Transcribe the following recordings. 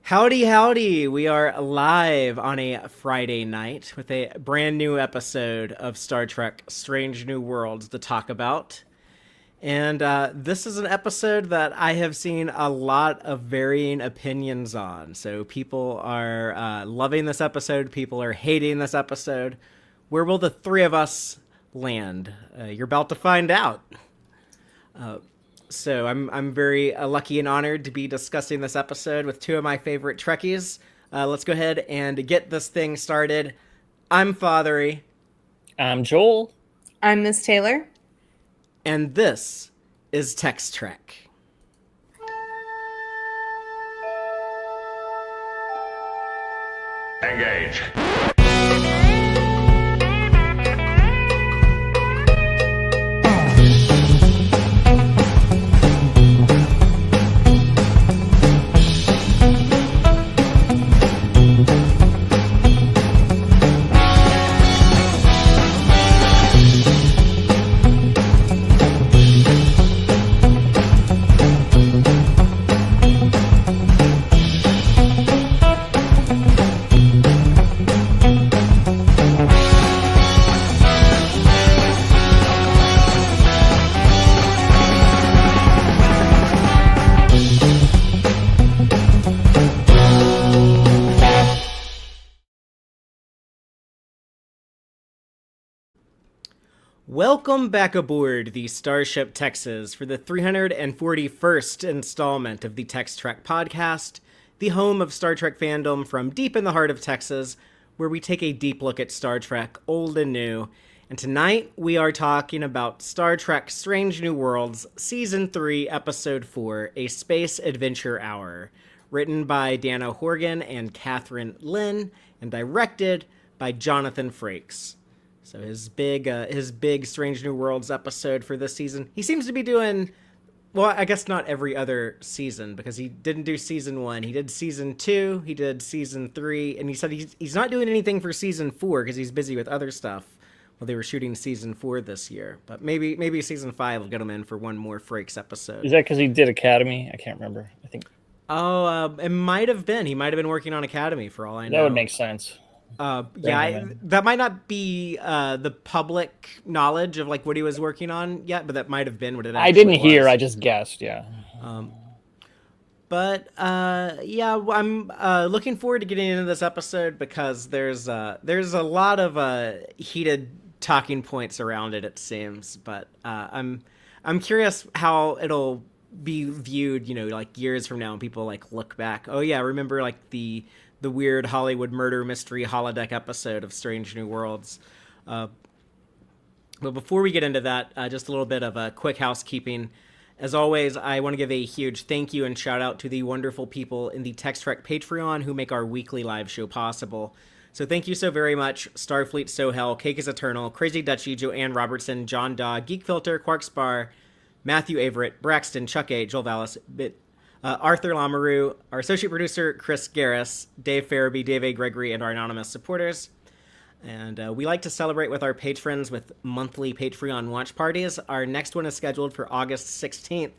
Howdy, howdy. We are live on a Friday night with a brand new episode of Star Trek Strange New Worlds to talk about. And this is an episode that I have seen a lot of varying opinions on. So people are loving this episode, people are hating this episode. Where will the three of us land? You're about to find out. So I'm very lucky and honored to be discussing this episode with two of my favorite Trekkies. Let's go ahead and get this thing started. I'm Fathery. I'm Joel. I'm Miss Taylor. And this is Tex-Trek. Engage. Welcome back aboard the Starship Texas for the 341st installment of the Tex-Trek podcast, the home of Star Trek fandom from deep in the heart of Texas, where we take a deep look at Star Trek, old and new. And tonight we are talking about Star Trek Strange New Worlds, Season 3, Episode 4, A Space Adventure Hour, written by Dana Horgan and Kathryn Lynn, and directed by Jonathan Frakes. So his big Strange New Worlds episode for this season. He seems to be doing, well, I guess not every other season, because he didn't do season 1. He did season 2, he did season 3, and he said he's not doing anything for season 4 because he's busy with other stuff while they were shooting season 4 this year. But maybe season 5 will get him in for one more Frakes episode. Is that because he did Academy? I can't remember. I think. It might have been. He might have been working on Academy for all I know. That would make sense. That might not be the public knowledge of like what he was working on yet, but that might have been what it actually I didn't hear. was. I just guessed. Yeah. I'm looking forward to getting into this episode because there's a lot of heated talking points around it. It seems, but I'm curious how it'll be viewed. Like years from now, and people like look back. Oh yeah, remember like the weird Hollywood murder mystery holodeck episode of Strange New Worlds. But before we get into that, just a little bit of quick housekeeping. As always, I want to give a huge thank you and shout out to the wonderful people in the Tex-Trek Patreon who make our weekly live show possible. So thank you so very much, Starfleet Sohel, Cake is Eternal, Crazy Dutchie, Joanne Robertson, John Dog, Geek Filter, Quark Spar, Matthew Averett, Braxton, Chuck A, Joel Vallis, Arthur Lamoureux, our associate producer, Chris Garris, Dave Farabee, Dave A. Gregory, and our anonymous supporters. And we like to celebrate with our patrons with monthly Patreon watch parties. Our next one is scheduled for August 16th.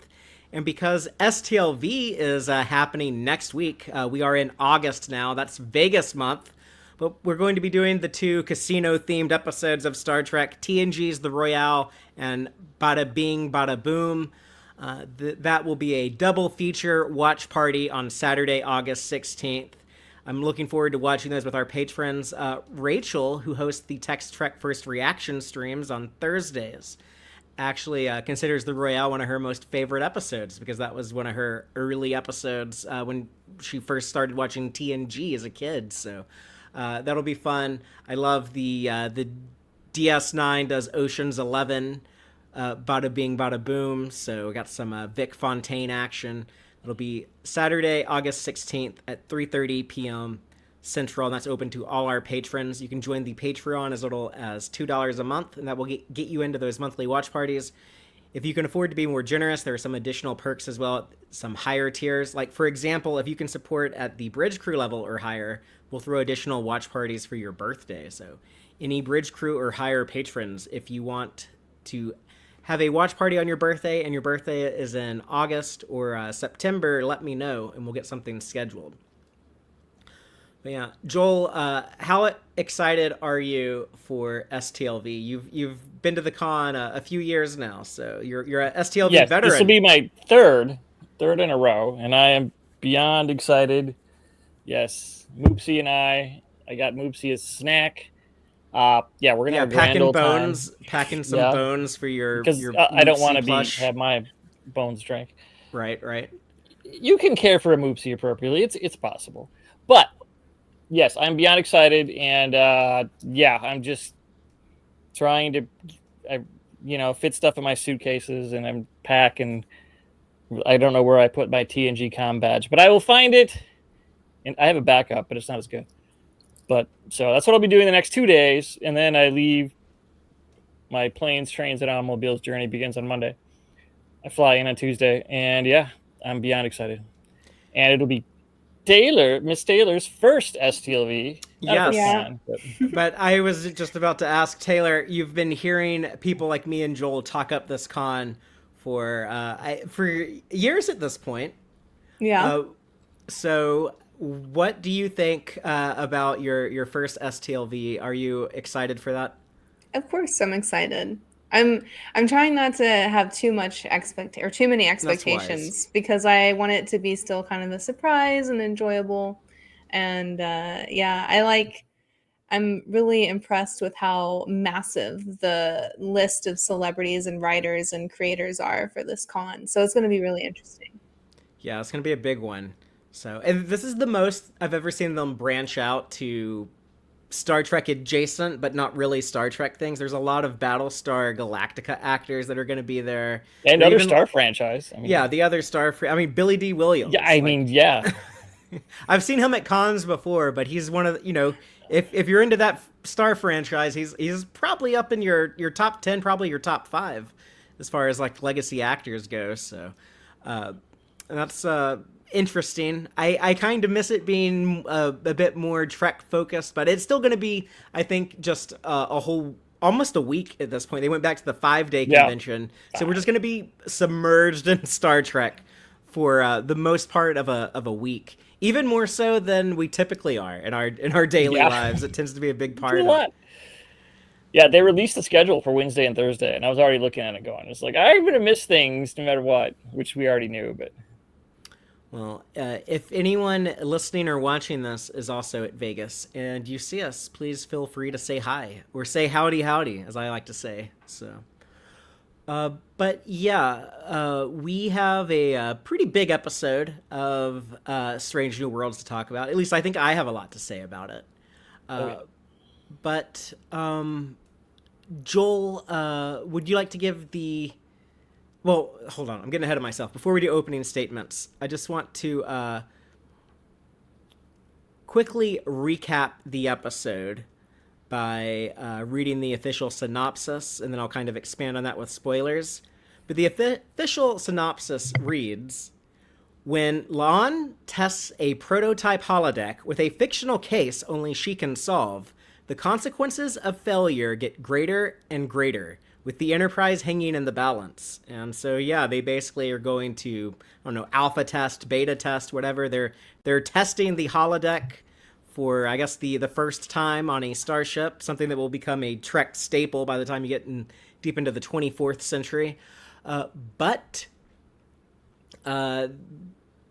And because STLV is happening next week, we are in August now. That's Vegas month. But we're going to be doing the 2 casino-themed episodes of Star Trek, TNG's The Royale and Bada Bing, Bada Boom. That will be a double feature watch party on Saturday, August 16th. I'm looking forward to watching those with our patrons. Rachel, who hosts the Tex-Trek First Reaction streams on Thursdays, actually considers The Royale one of her most favorite episodes because that was one of her early episodes when she first started watching TNG as a kid. So that'll be fun. I love the DS9 does Ocean's 11. Bada Bing, Bada Boom. So we got some Vic Fontaine action. It'll be Saturday, August 16th at 3:30 p.m. Central, and that's open to all our patrons. You can join the Patreon as little as $2 a month, and that will get you into those monthly watch parties. If you can afford to be more generous, there are some additional perks as well, some higher tiers. Like, for example, if you can support at the bridge crew level or higher, we'll throw additional watch parties for your birthday. So any bridge crew or higher patrons, if you want to have a watch party on your birthday and your birthday is in August or September, let me know and we'll get something scheduled. But yeah, Joel, how excited are you for STLV? You've been to the con a few years now, so you're a STLV Yes, this will veteran. be my third in a row, and I am beyond excited. Yes, Moopsy and I got Moopsy as snack. Yeah, we're gonna Yeah, have a grand old time. packing some Yeah, bones for because your I don't want Moopsy to be plush. have my bones drank. Right, right. You can care for a Moopsy appropriately. It's possible, but yes, I'm beyond excited, and yeah, I'm just trying to, I, fit stuff in my suitcases, and I'm packing. I don't know where I put my TNG com badge, but I will find it. And I have a backup, but it's not as good. But so that's what I'll be doing the next 2 days, and then I leave. My planes, trains, and automobiles journey begins on Monday. I fly in on Tuesday, and yeah, I'm beyond excited. And it'll be Miss Taylor's first STLV, not a first Yes. Yeah. con, but But I was just about to ask Taylor. You've been hearing people like me and Joel talk up this con for years at this point. Yeah. Uh, so, what do you think about your first STLV? Are you excited for that? Of course, I'm excited. I'm trying not to have too many That's wise. expectations because I want it to be still kind of a surprise and enjoyable. And yeah, I'm really impressed with how massive the list of celebrities and writers and creators are for this con. So it's going to be really interesting. Yeah, it's gonna be a big one. So, and this is the most I've ever seen them branch out to Star Trek adjacent, but not really Star Trek things. There's a lot of Battlestar Galactica actors that are going to be there. and They're other even, Star franchise. I mean, yeah, the other Star. I mean, Billy D. yeah, Williams. I Like, mean, yeah, I've seen him at cons before, but he's one of if you're into that Star franchise, he's probably up in your top 10, probably your top 5, as far as like legacy actors go. So, uh, that's interesting. I kind of miss it being a bit more Trek focused, but it's still going to be, I think, just a whole almost a week at this point. They went back to the 5-day yeah. convention, so we're just going to be submerged in Star Trek for the most part of a week. Even more so than we typically are in our daily Yeah. lives. It tends to be a big It's part a of lot. it. Yeah, they released the schedule for Wednesday and Thursday, and I was already looking at it going, it's like, I'm going to miss things no matter what, which we already knew, but Well, if anyone listening or watching this is also at Vegas and you see us, please feel free to say hi or say howdy howdy, as I like to say. So, but yeah, we have a pretty big episode of Strange New Worlds to talk about. At least I think I have a lot to say about it. okay. But Joel, would you like to give the well, hold on. I'm getting ahead of myself. Before we do opening statements, I just want to quickly recap the episode by reading the official synopsis, and then I'll kind of expand on that with spoilers. But the official synopsis reads: when La'an tests a prototype holodeck with a fictional case only she can solve, the consequences of failure get greater and greater, with the Enterprise hanging in the balance. And so, yeah, they basically are going to, I don't know, alpha test, beta test, whatever. They're testing the holodeck for, I guess, the first time on a starship, something that will become a Trek staple by the time you get deep into the 24th century. But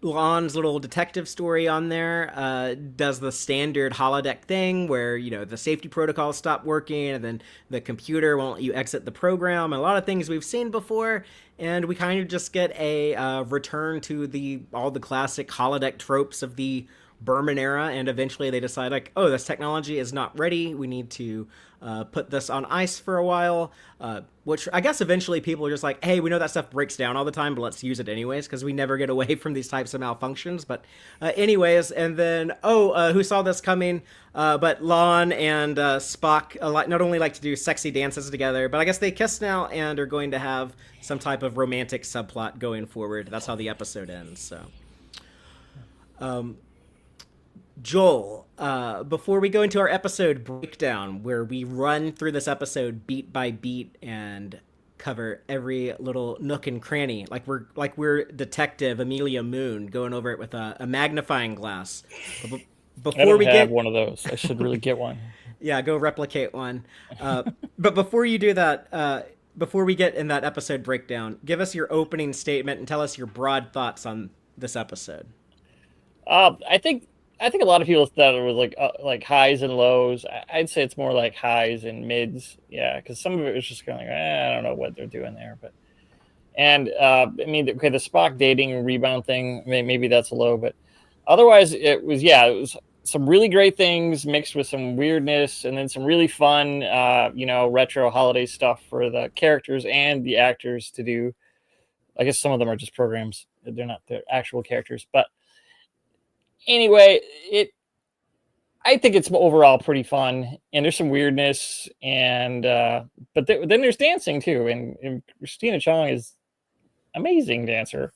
Lon's little detective story on there does the standard holodeck thing where, the safety protocols stop working and then the computer won't let you exit the program, and a lot of things we've seen before. And we kind of just get a return to all the classic holodeck tropes of the Berman era, and eventually they decide, like, oh, this technology is not ready. We need to put this on ice for a while, which I guess eventually people are just like, hey, we know that stuff breaks down all the time, but let's use it anyways, because we never get away from these types of malfunctions. But anyways, and then, who saw this coming? But Lon and Spock not only like to do sexy dances together, but I guess they kiss now and are going to have some type of romantic subplot going forward. That's how the episode ends, so... Joel, before we go into our episode breakdown, where we run through this episode beat by beat and cover every little nook and cranny, like we're Detective Amelia Moon going over it with a magnifying glass. I before don't we have get one of those. I should really get one. yeah, go replicate one. But before you do that, before we get in that episode breakdown, give us your opening statement and tell us your broad thoughts on this episode. I think a lot of people thought it was like highs and lows. I'd say it's more like highs and mids. Yeah, because some of it was just kind of like I don't know what they're doing there, but I mean, okay, the Spock dating rebound thing, maybe that's low, but otherwise it was some really great things mixed with some weirdness, and then some really fun, retro holiday stuff for the characters and the actors to do. I guess some of them are just programs; they're not the actual characters, but anyway, I think it's overall pretty fun, and there's some weirdness, and then there's dancing too, and Christina Chong is amazing dancer,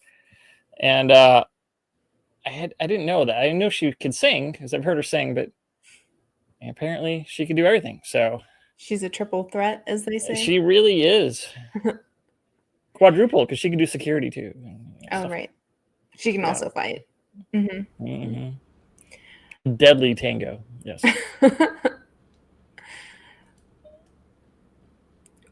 and I didn't know that. I know she could sing because I've heard her sing, but apparently she can do everything. So She's a triple threat, as they say. she really is quadruple because she can do security too. Oh, right. She can also fight. Mm-hmm. Mm-hmm. Deadly tango. Yes.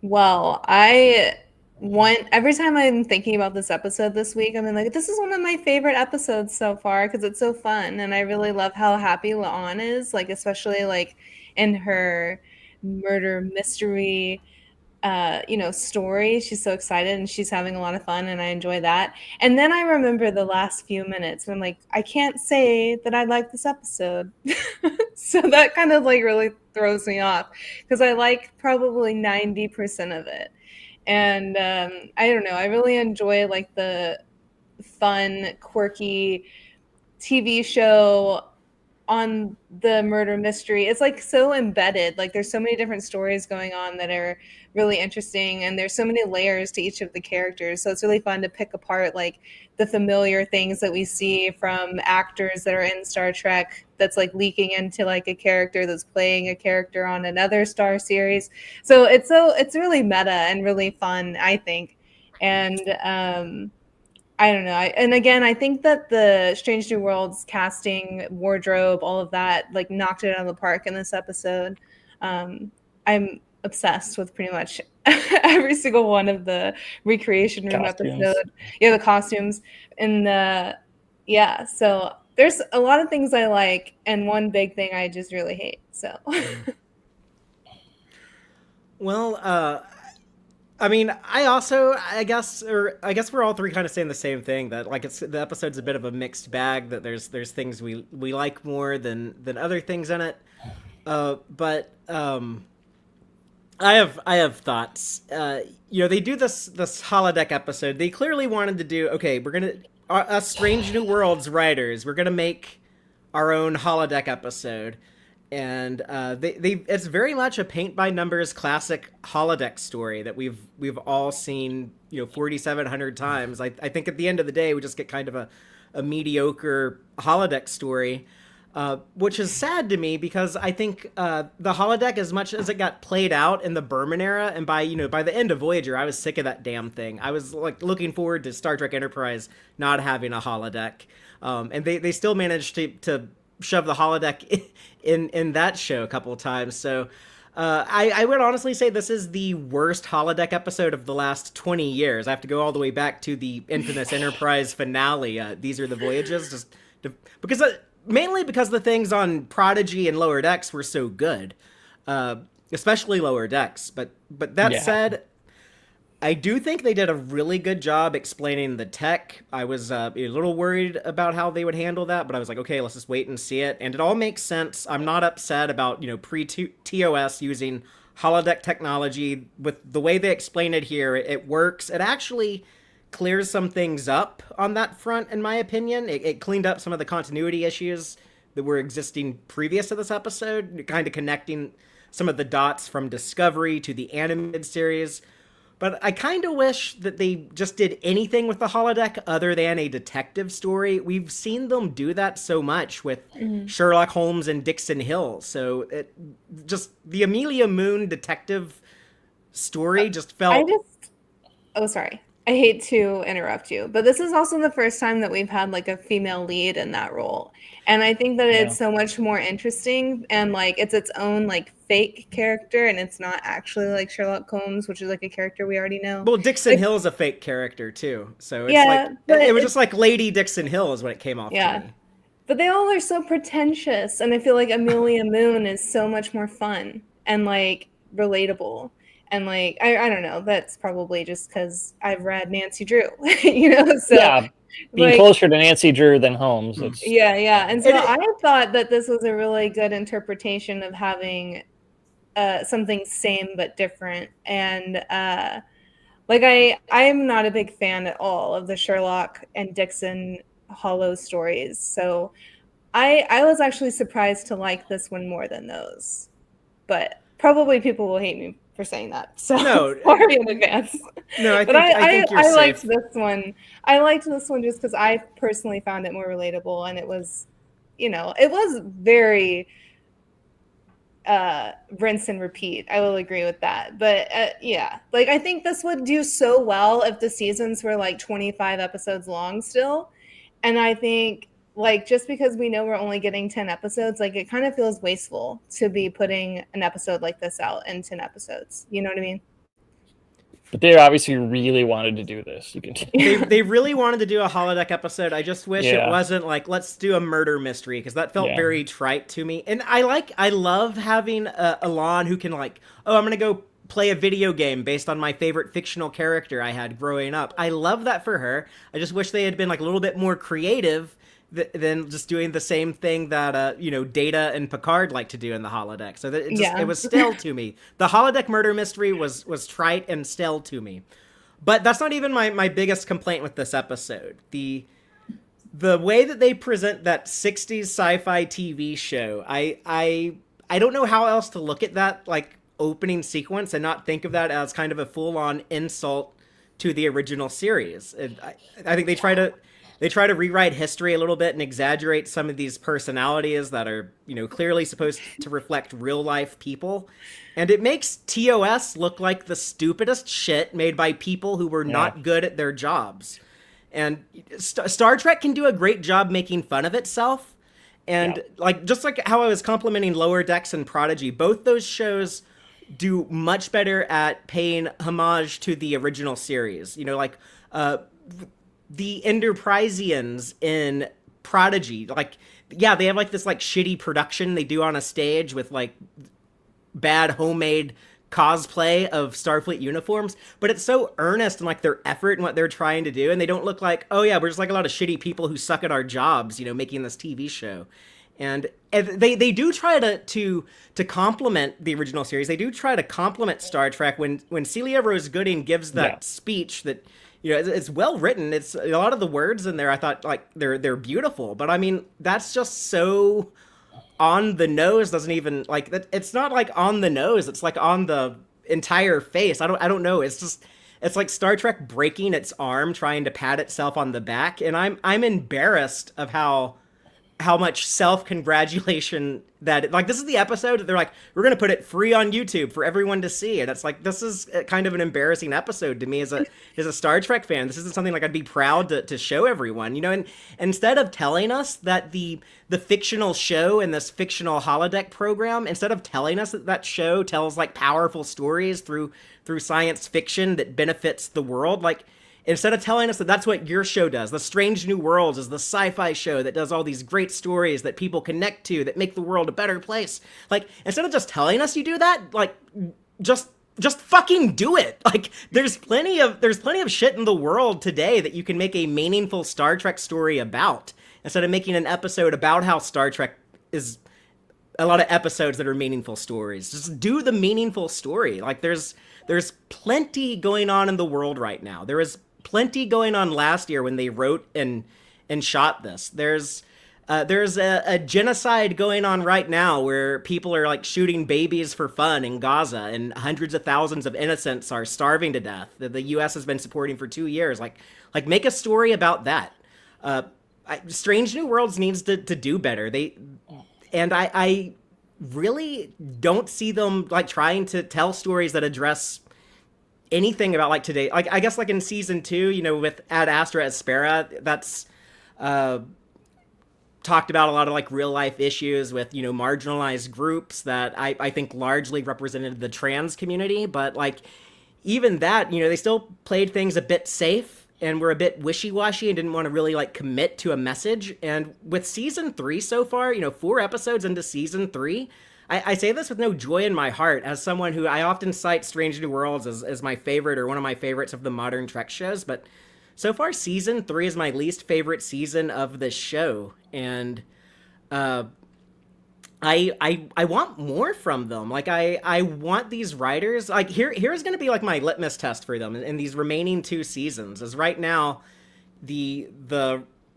Well, every time I'm thinking about this episode this week, I'm like, this is one of my favorite episodes so far because it's so fun, and I really love how happy La'an is, like especially like in her murder mystery story. She's so excited and she's having a lot of fun, and I enjoy that. And then I remember the last few minutes and I'm like, I can't say that I like this episode. So that kind of like really throws me off because I like probably 90% of it. And I don't know, I really enjoy like the fun, quirky TV show on the murder mystery. It's like so embedded. Like there's so many different stories going on that are really interesting, and there's so many layers to each of the characters. So it's really fun to pick apart like the familiar things that we see from actors that are in Star Trek that's like leaking into like a character that's playing a character on another Star series. So it's really meta and really fun, I think. And I don't know. And again, I think that the Strange New Worlds casting, wardrobe, all of that, like knocked it out of the park in this episode. I'm obsessed with pretty much every single one of the recreation room episode. Yeah, the costumes and so there's a lot of things I like, and one big thing I just really hate. So, Well, I mean, I guess we're all three kind of saying the same thing, that like the episode's a bit of a mixed bag, that there's things we like more than other things in it. But I have thoughts. They do this holodeck episode. They clearly wanted to do, okay, we're gonna us Strange New Worlds writers, we're gonna make our own holodeck episode. And it's very much a paint by numbers classic holodeck story that we've all seen 4,700 times. I think at the end of the day we just get kind of a mediocre holodeck story, which is sad to me because I think the holodeck, as much as it got played out in the Berman era, and by the end of Voyager, I was sick of that damn thing. I was like looking forward to Star Trek Enterprise not having a holodeck, and they still managed to shove the holodeck in that show a couple of times. So I would honestly say this is the worst holodeck episode of the last 20 years. I have to go all the way back to the infamous Enterprise finale. These are the voyages, mainly because the things on Prodigy and Lower Decks were so good, especially Lower Decks. But that said, I do think they did a really good job explaining the tech. I was a little worried about how they would handle that, but I was like, okay, let's just wait and see it. And it all makes sense. I'm not upset about, pre-TOS using holodeck technology. With the way they explain it here, it works. It actually clears some things up on that front, in my opinion. It cleaned up some of the continuity issues that were existing previous to this episode, kind of connecting some of the dots from Discovery to the animated series. But I kind of wish that they just did anything with the holodeck other than a detective story. We've seen them do that so much with Sherlock Holmes and Dixon Hill. So the Amelia Moon detective story just felt... sorry. I hate to interrupt you, but this is also the first time that we've had like a female lead in that role. And I think that Yeah. it's so much more interesting and like it's its own like fake character and it's not actually like Sherlock Holmes, which is like a character we already know. Well, Dixon Like, Hill is a fake character too, so it's yeah, like but it was it's just like Lady Dixon Hill is what it came off to yeah. me. But they all are so pretentious and I feel like Amelia Moon is so much more fun and like relatable. And like I don't know, that's probably just because I've read Nancy Drew, you know. So Yeah, being like closer to Nancy Drew than Holmes. It's yeah. And so It- I thought that this was a really good interpretation of having something same but different. And like I'm not a big fan at all of the Sherlock and Dixon Hollow stories. So I was actually surprised to like this one more than those. But probably people will hate me for saying that. So No, sorry in advance. no, I But think you're I liked safe. this one. I liked this one just because I personally found it more relatable and it was, you know, it was very rinse and repeat. I will agree with that. But yeah, like I think this would do so well if the seasons were like 25 episodes long still. And I think like just because we know we're only getting 10 episodes, like it kind of feels wasteful to be putting an episode like this out in 10 episodes. You know what I mean? But they obviously really wanted to do this. You can They really wanted to do a holodeck episode. I just wish Yeah. it wasn't like let's do a murder mystery because that felt Yeah. very trite to me. And I love having Alon who can like, oh, I'm gonna go play a video game based on my favorite fictional character I had growing up. I love that for her. I just wish they had been like a little bit more creative than just doing the same thing that you know, Data and Picard like to do in the holodeck. So that it was stale to me. The holodeck murder mystery was trite and stale to me. But that's not even my biggest complaint with this episode. The way that they present that 60s sci-fi TV show, I don't know how else to look at that like opening sequence and not think of that as kind of a full-on insult to the original series. And I think they try to rewrite history a little bit and exaggerate some of these personalities that are, you know, clearly supposed to reflect real life people. And it makes TOS look like the stupidest shit made by people who were not good at their jobs. And Star Trek can do a great job making fun of itself. And like just like how I was complimenting Lower Decks and Prodigy, both those shows do much better at paying homage to the original series. You know, like the Enterprisians in Prodigy, like, yeah, they have like this like shitty production they do on a stage with like bad homemade cosplay of Starfleet uniforms, but it's so earnest and like their effort and what they're trying to do, and they don't look like, oh yeah, we're just like a lot of shitty people who suck at our jobs, you know, making this TV show. And they do try to compliment the original series. They do try to compliment Star Trek when Celia Rose Gooding gives that speech that, you know, it's well written. It's a lot of the words in there I thought like they're beautiful, but I mean that's just so on the nose. Doesn't even like that. It's not like on the nose. It's like on the entire face. I don't know. It's just it's like Star Trek breaking its arm trying to pat itself on the back, and I'm embarrassed of how much self-congratulation that like this is the episode that they're like, we're gonna put it free on YouTube for everyone to see, and it's like this is kind of an embarrassing episode to me as a Star Trek fan. This isn't something like I'd be proud to show everyone, you know. And instead of telling us that the fictional show and this fictional holodeck program, instead of telling us that show tells like powerful stories through science fiction that benefits the world, like instead of telling us that that's what your show does, the Strange New Worlds is the sci-fi show that does all these great stories that people connect to, that make the world a better place. Like, instead of just telling us you do that, like, just fucking do it. Like, there's plenty of shit in the world today that you can make a meaningful Star Trek story about, instead of making an episode about how Star Trek is a lot of episodes that are meaningful stories. Just do the meaningful story. Like, there's plenty going on in the world right now. There is plenty going on last year when they wrote and shot this. There's a genocide going on right now where people are like shooting babies for fun in Gaza, and hundreds of thousands of innocents are starving to death that the U.S. has been supporting for 2 years. Like make a story about that. Strange New Worlds needs to do better. I really don't see them like trying to tell stories that address anything about like today. Like I guess like in season 2, you know, with Ad Astra as Spera, that's uh, talked about a lot of like real life issues with, you know, marginalized groups that I think largely represented the trans community. But like even that, you know, they still played things a bit safe and were a bit wishy-washy and didn't want to really like commit to a message. And with season 3 so far, you know, 4 episodes into season 3, I say this with no joy in my heart as someone who I often cite Strange New Worlds as my favorite or one of my favorites of the modern Trek shows, but so far season 3 is my least favorite season of the show. And uh, I want more from them. Like I want these writers. Like here's gonna be like my litmus test for them in these remaining 2 seasons. Is right now the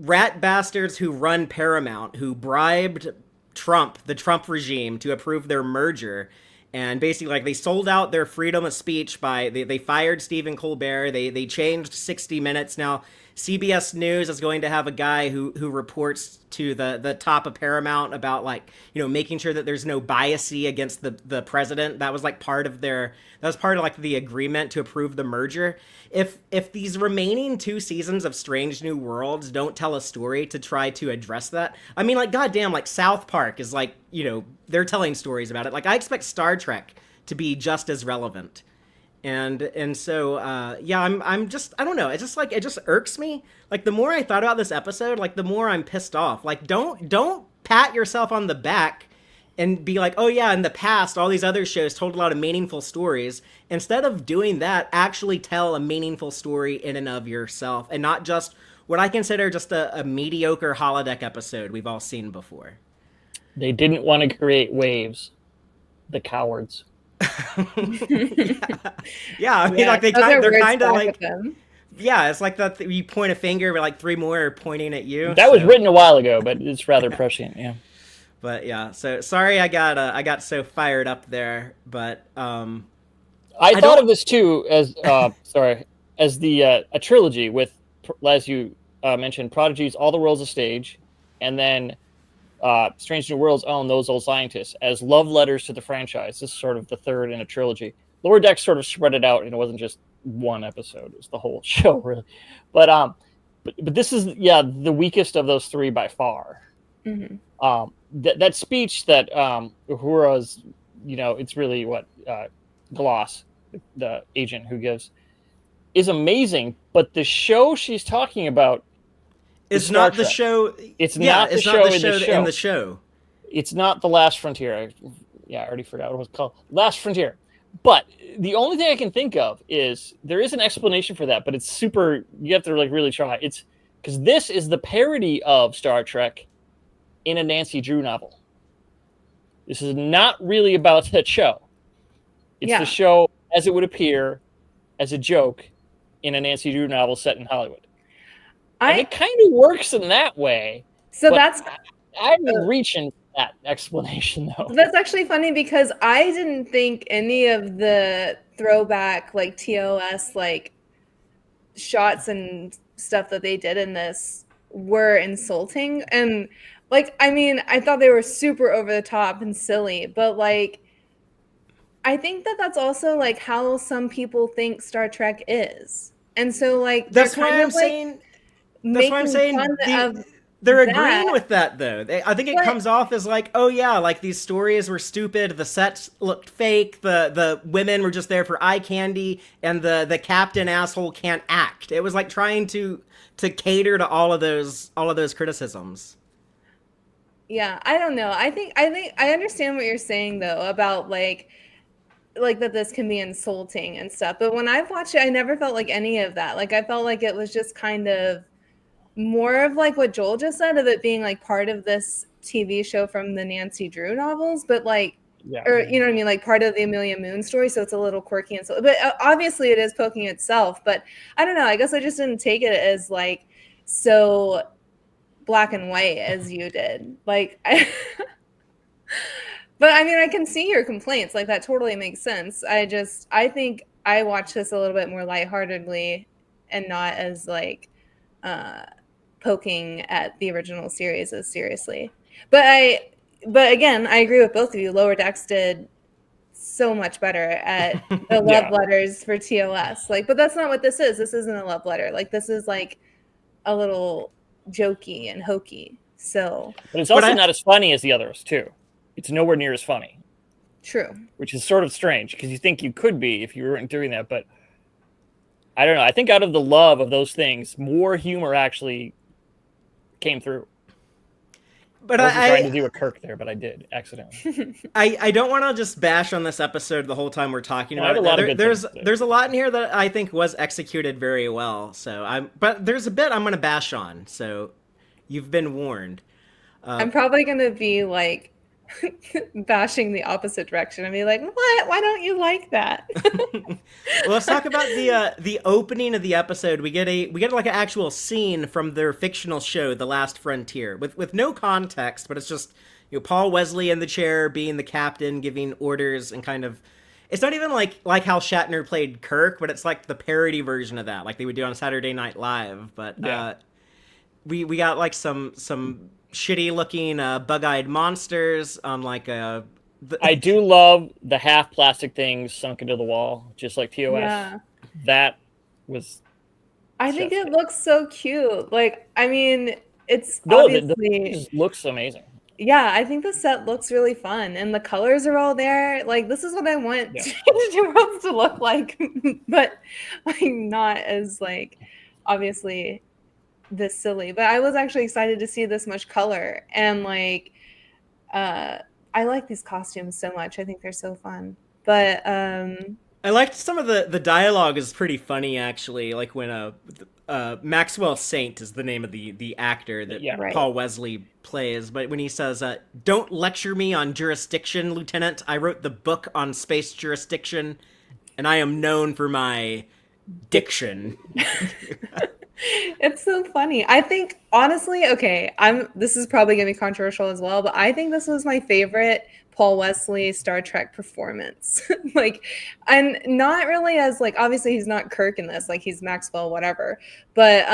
rat bastards who run Paramount, who bribed the Trump regime, to approve their merger. And basically, like, they sold out their freedom of speech by they fired Stephen Colbert. They changed 60 Minutes. Now CBS News is going to have a guy who reports to the top of Paramount about, like, you know, making sure that there's no biasy against the president. That was like part of like the agreement to approve the merger. If these remaining 2 seasons of Strange New Worlds don't tell a story to try to address that, I mean, like, goddamn, like South Park is like, you know, they're telling stories about it. Like, I expect Star Trek to be just as relevant. And so yeah, I'm just, I don't know, it's just like, it just irks me. Like, the more I thought about this episode, like, the more I'm pissed off. Like, don't pat yourself on the back and be like, oh yeah, in the past all these other shows told a lot of meaningful stories. Instead of doing that, actually tell a meaningful story in and of yourself, and not just what I consider just a mediocre holodeck episode we've all seen before. They didn't want to create waves, the cowards. Yeah, I mean, like, they're kind of like, yeah, it's like that you point a finger, but like 3 more are pointing at you. That was written a while ago, but it's rather prescient. Yeah. But yeah, so sorry I got so fired up there, but I thought of this too as as the a trilogy with, as you mentioned, Prodigy's All the World's a Stage, and then Strange New Worlds' own Those Old Scientists as love letters to the franchise. This is sort of the third in a trilogy. Lower Decks sort of spread it out, and it wasn't just one episode; it was the whole show, really. But this is, yeah, the weakest of those 3 by far. Mm-hmm. That speech that Uhura's, you know, it's really what Gloss, the agent who gives, is amazing. But the show she's talking about is not the show. It's not the show in the show. It's not The Last Frontier. I already forgot what it was called. Last Frontier. But the only thing I can think of is there is an explanation for that, but it's super. You have to like really try. It's because this is the parody of Star Trek in a Nancy Drew novel. This is not really about that show. It's the show as it would appear as a joke in a Nancy Drew novel set in Hollywood. And it kind of works in that way. So that's... I'm reaching for that explanation, though. That's actually funny because I didn't think any of the throwback, like, TOS, like, shots and stuff that they did in this were insulting. And, like, I mean, I thought they were super over the top and silly, but, like, I think that that's also, like, how some people think Star Trek is. And so, like, that's why I'm saying... That's why I'm saying they're agreeing with that, though. I think it comes off as like, oh yeah, like, these stories were stupid, the sets looked fake, the women were just there for eye candy, and the captain asshole can't act. It was like trying to cater to all of those criticisms. Yeah, I don't know. I think I understand what you're saying though about like that this can be insulting and stuff. But when I've watched it, I never felt like any of that. Like, I felt like it was just kind of more of like what Joel just said, of it being like part of this TV show from the Nancy Drew novels, but like, or you know what I mean, like part of the Amelia Moon story. So it's a little quirky and so, but obviously it is poking itself. But I don't know. I guess I just didn't take it as like so black and white as you did. Like, but I mean, I can see your complaints. Like, that totally makes sense. I think I watched this a little bit more lightheartedly and not as like poking at the original series as seriously. But again, I agree with both of you. Lower Decks did so much better at the love letters for TOS. Like, but that's not what this is. This isn't a love letter. Like, this is like a little jokey and hokey. So, but it's also not as funny as the others too. It's nowhere near as funny. True. Which is sort of strange because you think you could be if you weren't doing that, but I don't know. I think out of the love of those things, more humor actually came through. But I wasn't trying to do a Kirk there, but I did accidentally. I don't want to just bash on this episode the whole time we're talking about it. There's a lot in here that I think was executed very well. But there's a bit I'm going to bash on. So you've been warned. I'm probably going to be like bashing the opposite direction and be like, what? Why don't you like that? Well, let's talk about the opening of the episode. We get like an actual scene from their fictional show, The Last Frontier, with no context, but it's just Paul Wesley in the chair being the captain, giving orders, and kind of. It's not even like how Shatner played Kirk, but it's like the parody version of that, like they would do on Saturday Night Live. But we got like some shitty looking bug-eyed monsters on like a I do love the half plastic things sunk into the wall, just like TOS. Yeah. That was I think it looks so cute. Like, I mean, it's obviously it looks amazing. Yeah, I think the set looks really fun and the colors are all there. Like, this is what I want Two Worlds to look like, but like not as like obviously this silly. But I was actually excited to see this much color, and like I like these costumes so much. I think they're so fun. But I liked some of the dialogue is pretty funny actually. Like when Maxwell Saint is the name of the actor that Paul Wesley plays, but when he says, "Don't lecture me on jurisdiction, Lieutenant. I wrote the book on space jurisdiction, and I am known for my diction." It's so funny. I think honestly, okay, this is probably gonna be controversial as well, but I think this was my favorite Paul Wesley Star Trek performance. Like, and not really as like, obviously he's not Kirk in this, like he's Maxwell, whatever. But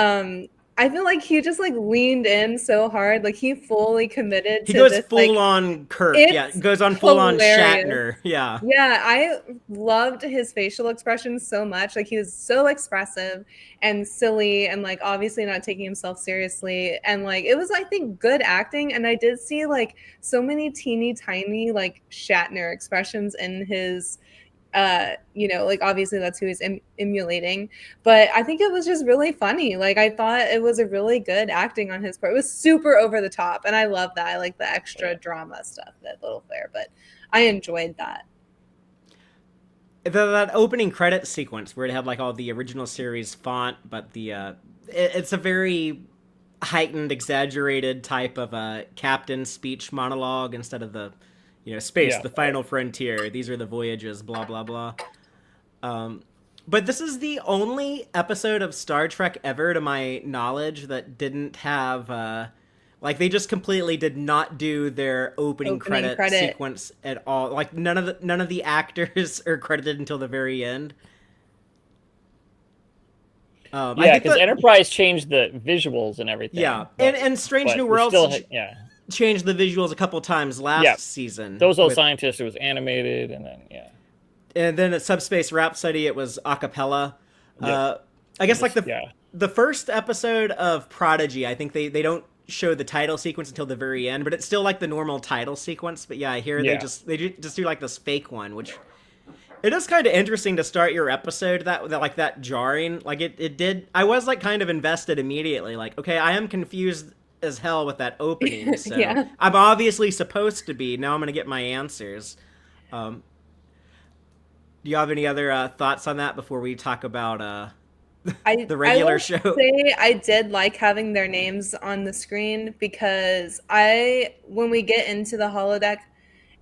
I feel like he just like leaned in so hard, like he fully committed to this. He goes full on Kirk, goes on full on Shatner, Yeah, I loved his facial expressions so much. Like he was so expressive and silly, and like obviously not taking himself seriously, and like it was, I think, good acting. And I did see like so many teeny tiny like Shatner expressions in his like obviously that's who he's emulating, but I think it was just really funny. Like I thought it was a really good acting on his part. It was super over the top, and I love that. I like the extra drama stuff, that little flair, but I enjoyed that. That opening credit sequence where it had like all the original series font, but it's a very heightened, exaggerated type of a captain speech monologue instead of the space, the final frontier. These are the voyages, blah, blah, blah. But this is the only episode of Star Trek ever, to my knowledge, that didn't have, they just completely did not do their opening credit sequence at all. Like none of the actors are credited until the very end. Because Enterprise changed the visuals and everything. Yeah, and Strange New Worlds changed the visuals a couple times last season. Those old scientists, it was animated, and then and then at Subspace Rhapsody it was a cappella. I guess like the first episode of Prodigy, I think they don't show the title sequence until the very end, but it's still like the normal title sequence. But here they just do like this fake one, which it is kind of interesting to start your episode that jarring. Like it did. I was like kind of invested immediately. Like, okay, I am confused as hell with that opening. So I'm obviously supposed to be. Now I'm gonna get my answers. Do you have any other thoughts on that before we talk about the regular show? I did like having their names on the screen, because when we get into the holodeck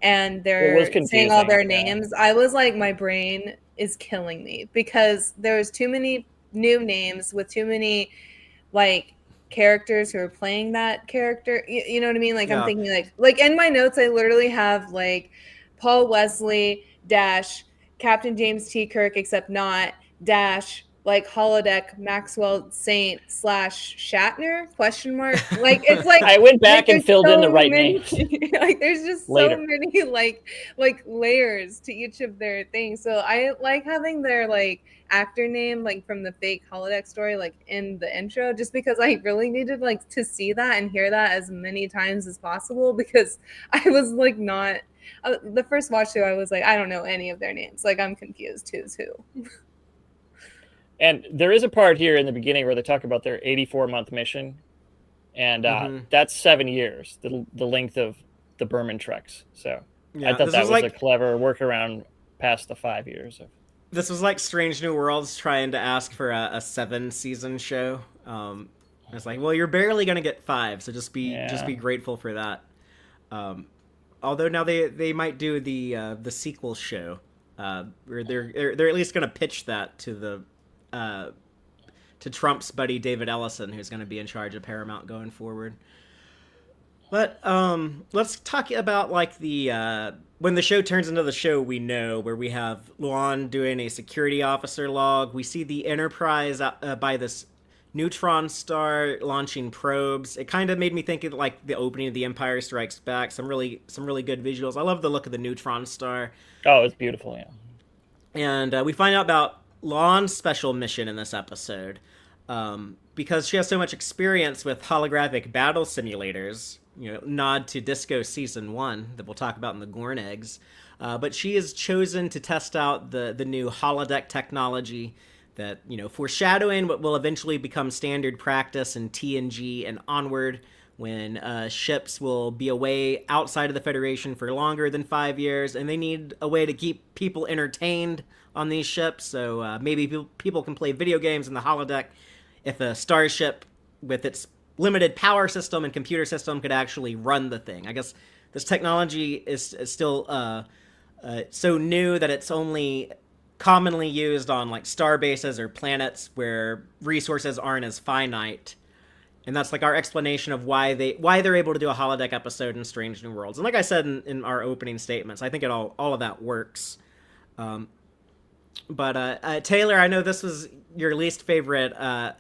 and they're saying all their names, I was like, my brain is killing me, because there's too many new names with too many like characters who are playing that character. You know what I mean? Like I'm thinking like in my notes I literally have like Paul Wesley - Captain James T. Kirk except not - like holodeck Maxwell Saint / Shatner ? Like it's like I went back and there's filled in the right many, names like there's just later. so many like layers to each of their things. So I like having their like actor name like from the fake holodeck story like in the intro, just because I really needed like to see that and hear that as many times as possible, because I was like not the first watch through I was like, I don't know any of their names, like I'm confused who's who. And there is a part here in the beginning where they talk about their 84-month mission, and that's 7 years, the length of the Berman treks. So Yeah, I thought this that was was like a clever workaround past the 5 years. this was like Strange New Worlds trying to ask for a 7-season show. It's like, well, you're barely gonna get 5, so just be grateful for that. Although now they might do the sequel show, where they're at least gonna pitch that to to Trump's buddy David Ellison, who's gonna be in charge of Paramount going forward. But let's talk about like the when the show turns into the show we know, where we have Luan doing a security officer log. We see the Enterprise by this neutron star launching probes. It kind of made me think of like the opening of The Empire Strikes Back. Some really good visuals. I love the look of the neutron star. Oh, it's beautiful, yeah. And we find out about Luan's special mission in this episode, because she has so much experience with holographic battle simulators. Nod to Disco Season 1 that we'll talk about in the Gorn Eggs. But she is chosen to test out the new holodeck technology that, foreshadowing what will eventually become standard practice in TNG and onward, when ships will be away outside of the Federation for longer than 5 years, and they need a way to keep people entertained on these ships. So maybe people can play video games in the holodeck if a starship with its limited power system and computer system could actually run the thing. I guess this technology is still so new that it's only commonly used on like star bases or planets where resources aren't as finite. And that's like our explanation of why they're able to do a holodeck episode in Strange New Worlds. And like I said in our opening statements, I think all of that works. But Taylor, I know this was your least favorite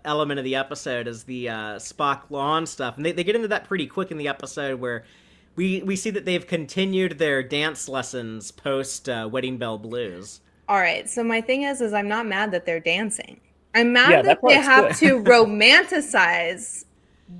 element of the episode, is the Spock Lawn stuff, and they get into that pretty quick in the episode, where we see that they've continued their dance lessons post Wedding Bell Blues. All right, so my thing is I'm not mad that they're dancing. I'm mad that they have to romanticize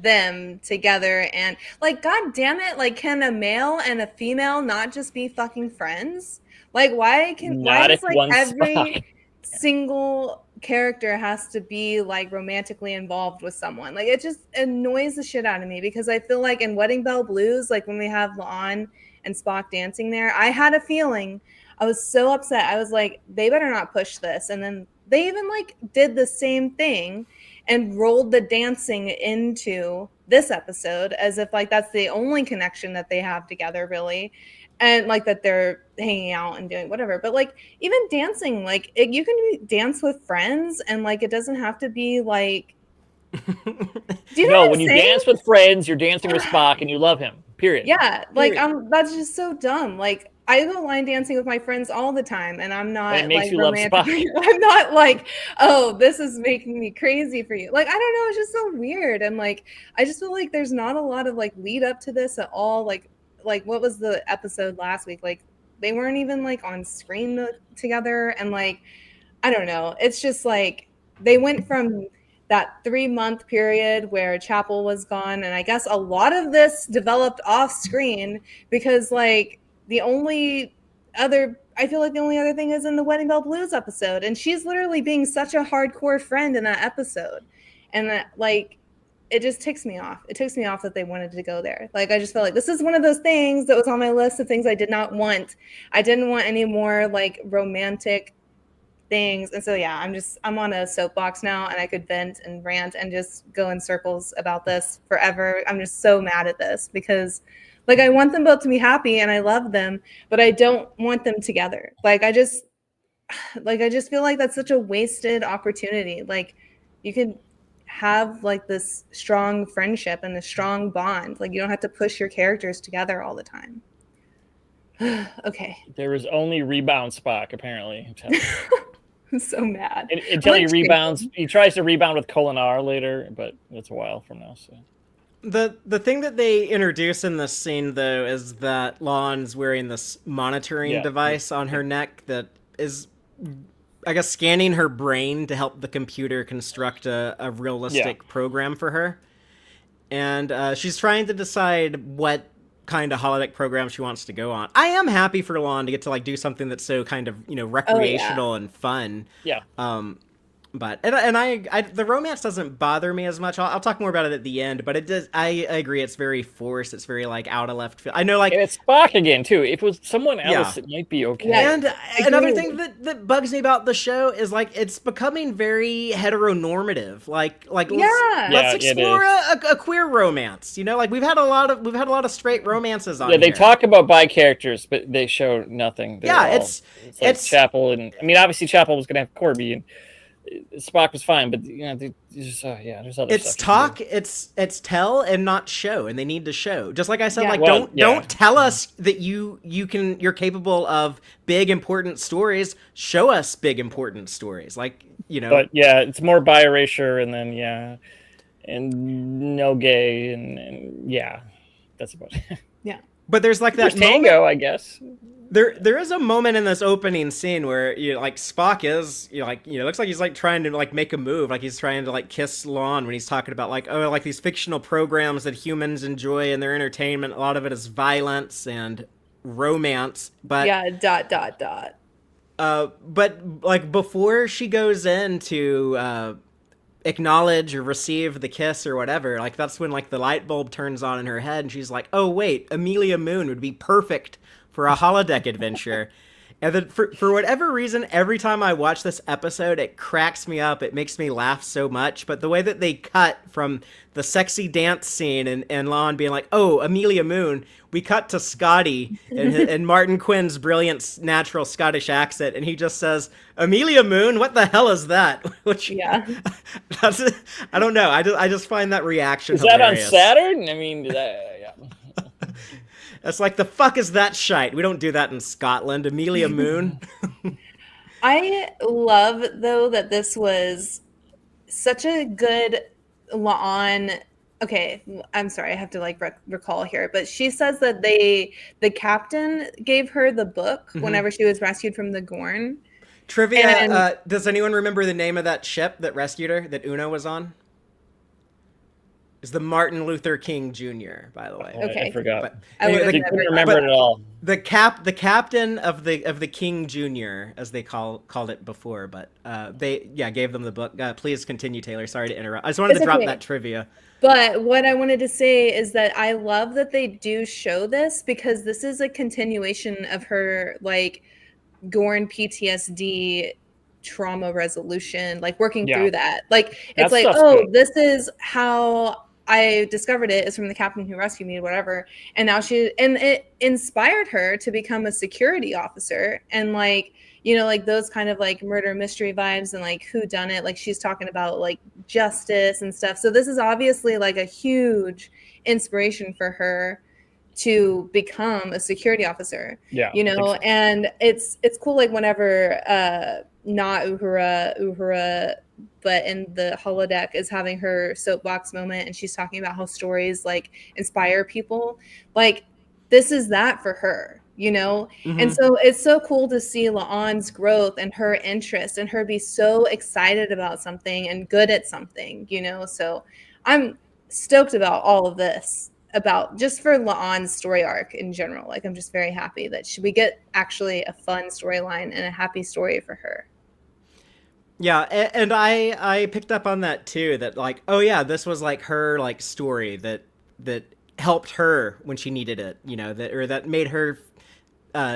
them together, and like, god damn it, like, can a male and a female not just be fucking friends? Like, why does like every single character has to be like romantically involved with someone? Like, it just annoys the shit out of me, because I feel like in Wedding Bell Blues, like when we have La'an and Spock dancing there, I had a feeling, I was so upset. I was like, they better not push this. And then they even like did the same thing and rolled the dancing into this episode as if like that's the only connection that they have together, really. And like that they're hanging out and doing whatever. But like, even dancing, like you can dance with friends, and like it doesn't have to be like, do you know when you dance with friends, you're dancing with Spock and you love him, period. Yeah, like that's just so dumb. Like, I go line dancing with my friends all the time, and I'm not and it makes like you romantic. love Spock. I'm not like, oh, this is making me crazy for you. Like, I don't know, it's just so weird. And like, I just feel like there's not a lot of like lead up to this at all. Like what was the episode last week? Like, they weren't even like on screen together, and like, I don't know. It's just like they went from that 3-month period where Chapel was gone, and I guess a lot of this developed off screen, because like the only other thing is in the Wedding Bell Blues episode, and she's literally being such a hardcore friend in that episode, and that like, it just ticks me off. It ticks me off that they wanted to go there. Like, I just felt like this is one of those things that was on my list of things I did not want. I didn't want any more like romantic things. And so, yeah, I'm on a soapbox now, and I could vent and rant and just go in circles about this forever. I'm just so mad at this, because like, I want them both to be happy and I love them, but I don't want them together. Like, I just feel like that's such a wasted opportunity. Like, you could have like this strong friendship and this strong bond. Like, you don't have to push your characters together all the time. Okay. There was only Rebound Spock, apparently. I'm so mad. Until he Like, rebounds. He tries to rebound with Kolinar later, but it's a while from now. So The thing that they introduce in this scene, though, is that Lon's wearing this monitoring device on her neck that is, I guess, scanning her brain to help the computer construct a realistic program for her. And she's trying to decide what kind of holodeck program she wants to go on. I am happy for Lon to get to like do something that's so kind of, recreational and fun. Yeah. But I the romance doesn't bother me as much. I'll talk more about it at the end, but it does. I agree, it's very forced. It's very like out of left field. I know, like, and it's Spock again too. If it was someone else, it might be okay. Yeah. And another thing that bugs me about the show is like it's becoming very heteronormative. Like let's explore a queer romance. Like we've had a lot of straight romances on. Yeah, they here. talk about bi characters, but they show nothing. It's like Chapel, and I mean, obviously Chapel was going to have Corby, and Spock was fine, but there's other it's stuff. Talk, it's tell and not show, and they need to show. Just like I said, don't tell us that you're capable of big important stories. Show us big important stories, But it's more bi erasure, and then and no gay, and that's about it. Yeah, but there's like that tango, I guess. There is a moment in this opening scene where Spock is looks like he's like trying to like make a move, like he's trying to like kiss Lon when he's talking about like these fictional programs that humans enjoy in their entertainment. A lot of it is violence and romance, but but like before she goes in to acknowledge or receive the kiss or whatever, like that's when like the light bulb turns on in her head and she's like, oh wait, Amelia Moon would be perfect for a holodeck adventure. And then for whatever reason, every time I watch this episode, it cracks me up. It makes me laugh so much. But the way that they cut from the sexy dance scene and Lon being like, oh, Amelia Moon, we cut to Scotty and Martin Quinn's brilliant natural Scottish accent. And he just says, Amelia Moon, what the hell is that? Which, that's, I don't know. I just find that reaction hilarious. Is that on Saturn? I mean, It's like, the fuck is that shite? We don't do that in Scotland. Amelia Moon. I love, though, that this was such a good La'an. Okay, I'm sorry, I have to like recall here, but she says that the captain gave her the book whenever she was rescued from the Gorn. Trivia, does anyone remember the name of that ship that rescued her, that Una was on? Is the Martin Luther King Jr., by the way. Okay. I forgot. But, I couldn't remember it at all. The captain of the King Jr., as they called it before, but they gave them the book. Please continue, Taylor. Sorry to interrupt. I just wanted to drop that trivia. But what I wanted to say is that I love that they do show this, because this is a continuation of her like Gorn PTSD trauma resolution, like working through that. Like it's like, oh, this is how I discovered it, is from the captain who rescued me, whatever. And now it inspired her to become a security officer, and like, like those kind of like murder mystery vibes and like who done it. Like she's talking about like justice and stuff. So this is obviously like a huge inspiration for her to become a security officer. Yeah. And it's cool, like whenever not Uhura, but in the holodeck is having her soapbox moment, and she's talking about how stories like inspire people. Like this is that for her, And so it's so cool to see La'an's growth and her interest, and her be so excited about something and good at something, So I'm stoked about all of this, about just for La'an's story arc in general. Like I'm just very happy that we get actually a fun storyline and a happy story for her. Yeah, and I picked up on that too, that like, oh yeah, this was like her like story that helped her when she needed it, that made her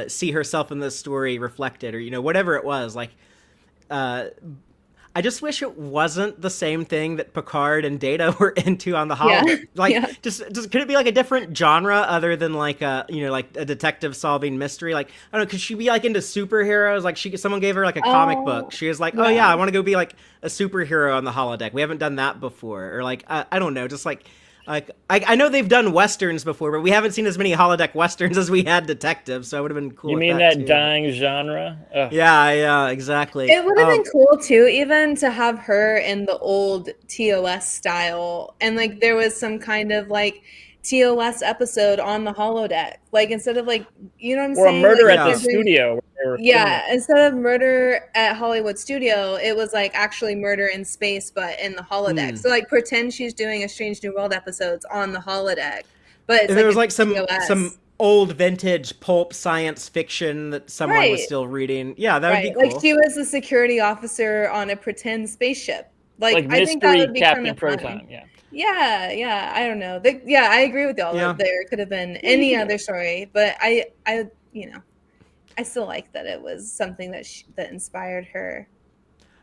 see herself in this story reflected, or whatever it was. Like I just wish it wasn't the same thing that Picard and Data were into on the holodeck. Just could it be like a different genre other than like like a detective solving mystery? Like I don't know, could she be like into superheroes? Like someone gave her like a comic book. She was like, oh yeah, I want to go be like a superhero on the holodeck. We haven't done that before. Or like I don't know, just like Like, I know they've done westerns before, but we haven't seen as many holodeck westerns as we had detectives, so it would have been cool. You with mean that that too. dying genre? Ugh. Yeah, exactly. It would have been cool too, even to have her in the old TOS style, and like there was some kind of like TOS episode on the holodeck, like instead of like, you know what I'm Or a saying? murder Like, at the instead of doing- studio. Where they were filming. Yeah, instead of murder at Hollywood Studio, it was like actually murder in space, but in the holodeck. So like pretend she's doing a Strange New World episodes on the holodeck, but it's If there was a like some TOS. old vintage pulp science fiction that someone was Right. still reading, yeah, that would be Right, cool. like she was a security officer on a pretend spaceship. Like I think that Mystery would be kind Captain of fun. Proton. Yeah. Yeah. I don't know. Yeah, I agree with y'all Yeah. that there could have been any other story, but I still like that it was something that inspired her.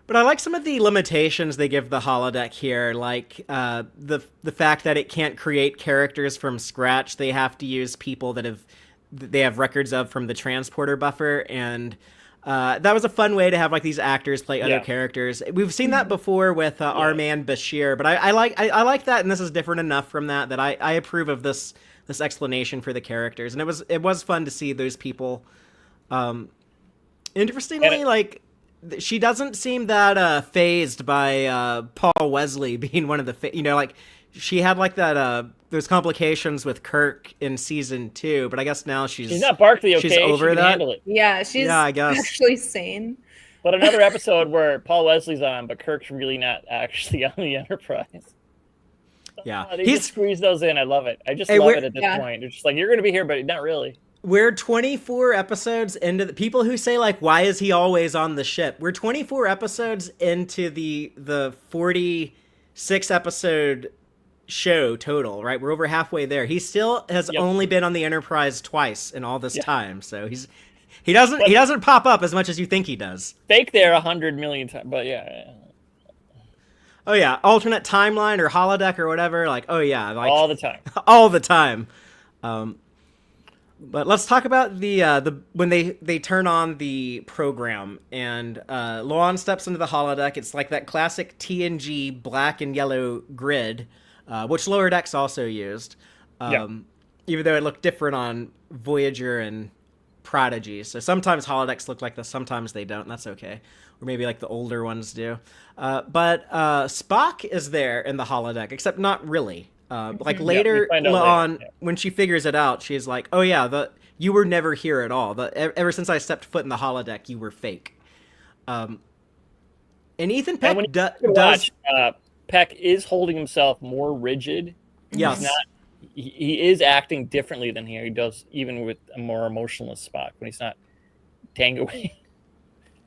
But I like some of the limitations they give the holodeck here, like the fact that it can't create characters from scratch. They have to use people that they have records of from the transporter buffer, and that was a fun way to have like these actors play other characters. We've seen that before with our man Bashir, but I like that, and this is different enough from that I approve of this explanation for the characters, and it was fun to see those people. Interestingly, like, she doesn't seem that phased by Paul Wesley being one of the like she had like that those complications with Kirk in season 2, but I guess now she's not Barkley. Okay, she's over she can that. handle it. Yeah, she's I guess actually sane. But another episode where Paul Wesley's on, but Kirk's really not actually on the Enterprise. Yeah, They just squeeze those in. I love it. I just love it at this point. They're just like, you're going to be here, but not really. We're 24 episodes into the people who say like, why is he always on the ship? We're 24 episodes into the 46 episode show total, right? We're over halfway there. He still has only been on the Enterprise twice in all this time, so he doesn't pop up as much as you think he does. Fake there 100 million times, but yeah. Oh yeah, alternate timeline or holodeck or whatever. Like, oh yeah, like all the time, all the time. But let's talk about the when they turn on the program and Luan steps into the holodeck. It's like that classic TNG black and yellow grid, which Lower Decks also used. Even though it looked different on Voyager and Prodigy. So sometimes holodecks look like this, sometimes they don't, and that's okay. Or maybe like the older ones do. But Spock is there in the holodeck, except not really. Like later on, when she figures it out, she's like, "Oh yeah, you were never here at all. Ever since I stepped foot in the holodeck, you were fake." And Ethan Peck does. Peck is holding himself more rigid. Yes, he is acting differently than he does, even with a more emotionless Spock when he's not tangoing.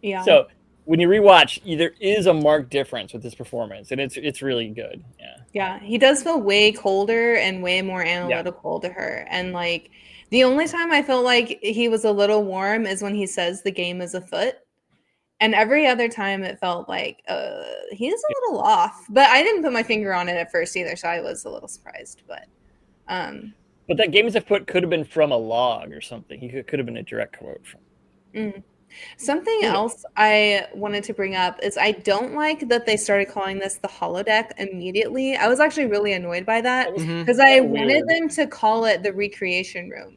Yeah. So when you rewatch, there is a marked difference with his performance, and it's really good. Yeah, he does feel way colder and way more analytical to her. And like the only time I felt like he was a little warm is when he says the game is afoot. And every other time it felt like he's a little off. But I didn't put my finger on it at first either, so I was a little surprised. But that game is afoot could have been from a log or something. He could have been a direct quote from. Something else I wanted to bring up is I don't like that they started calling this the holodeck immediately. I was actually really annoyed by that because I wanted them to call it the recreation room.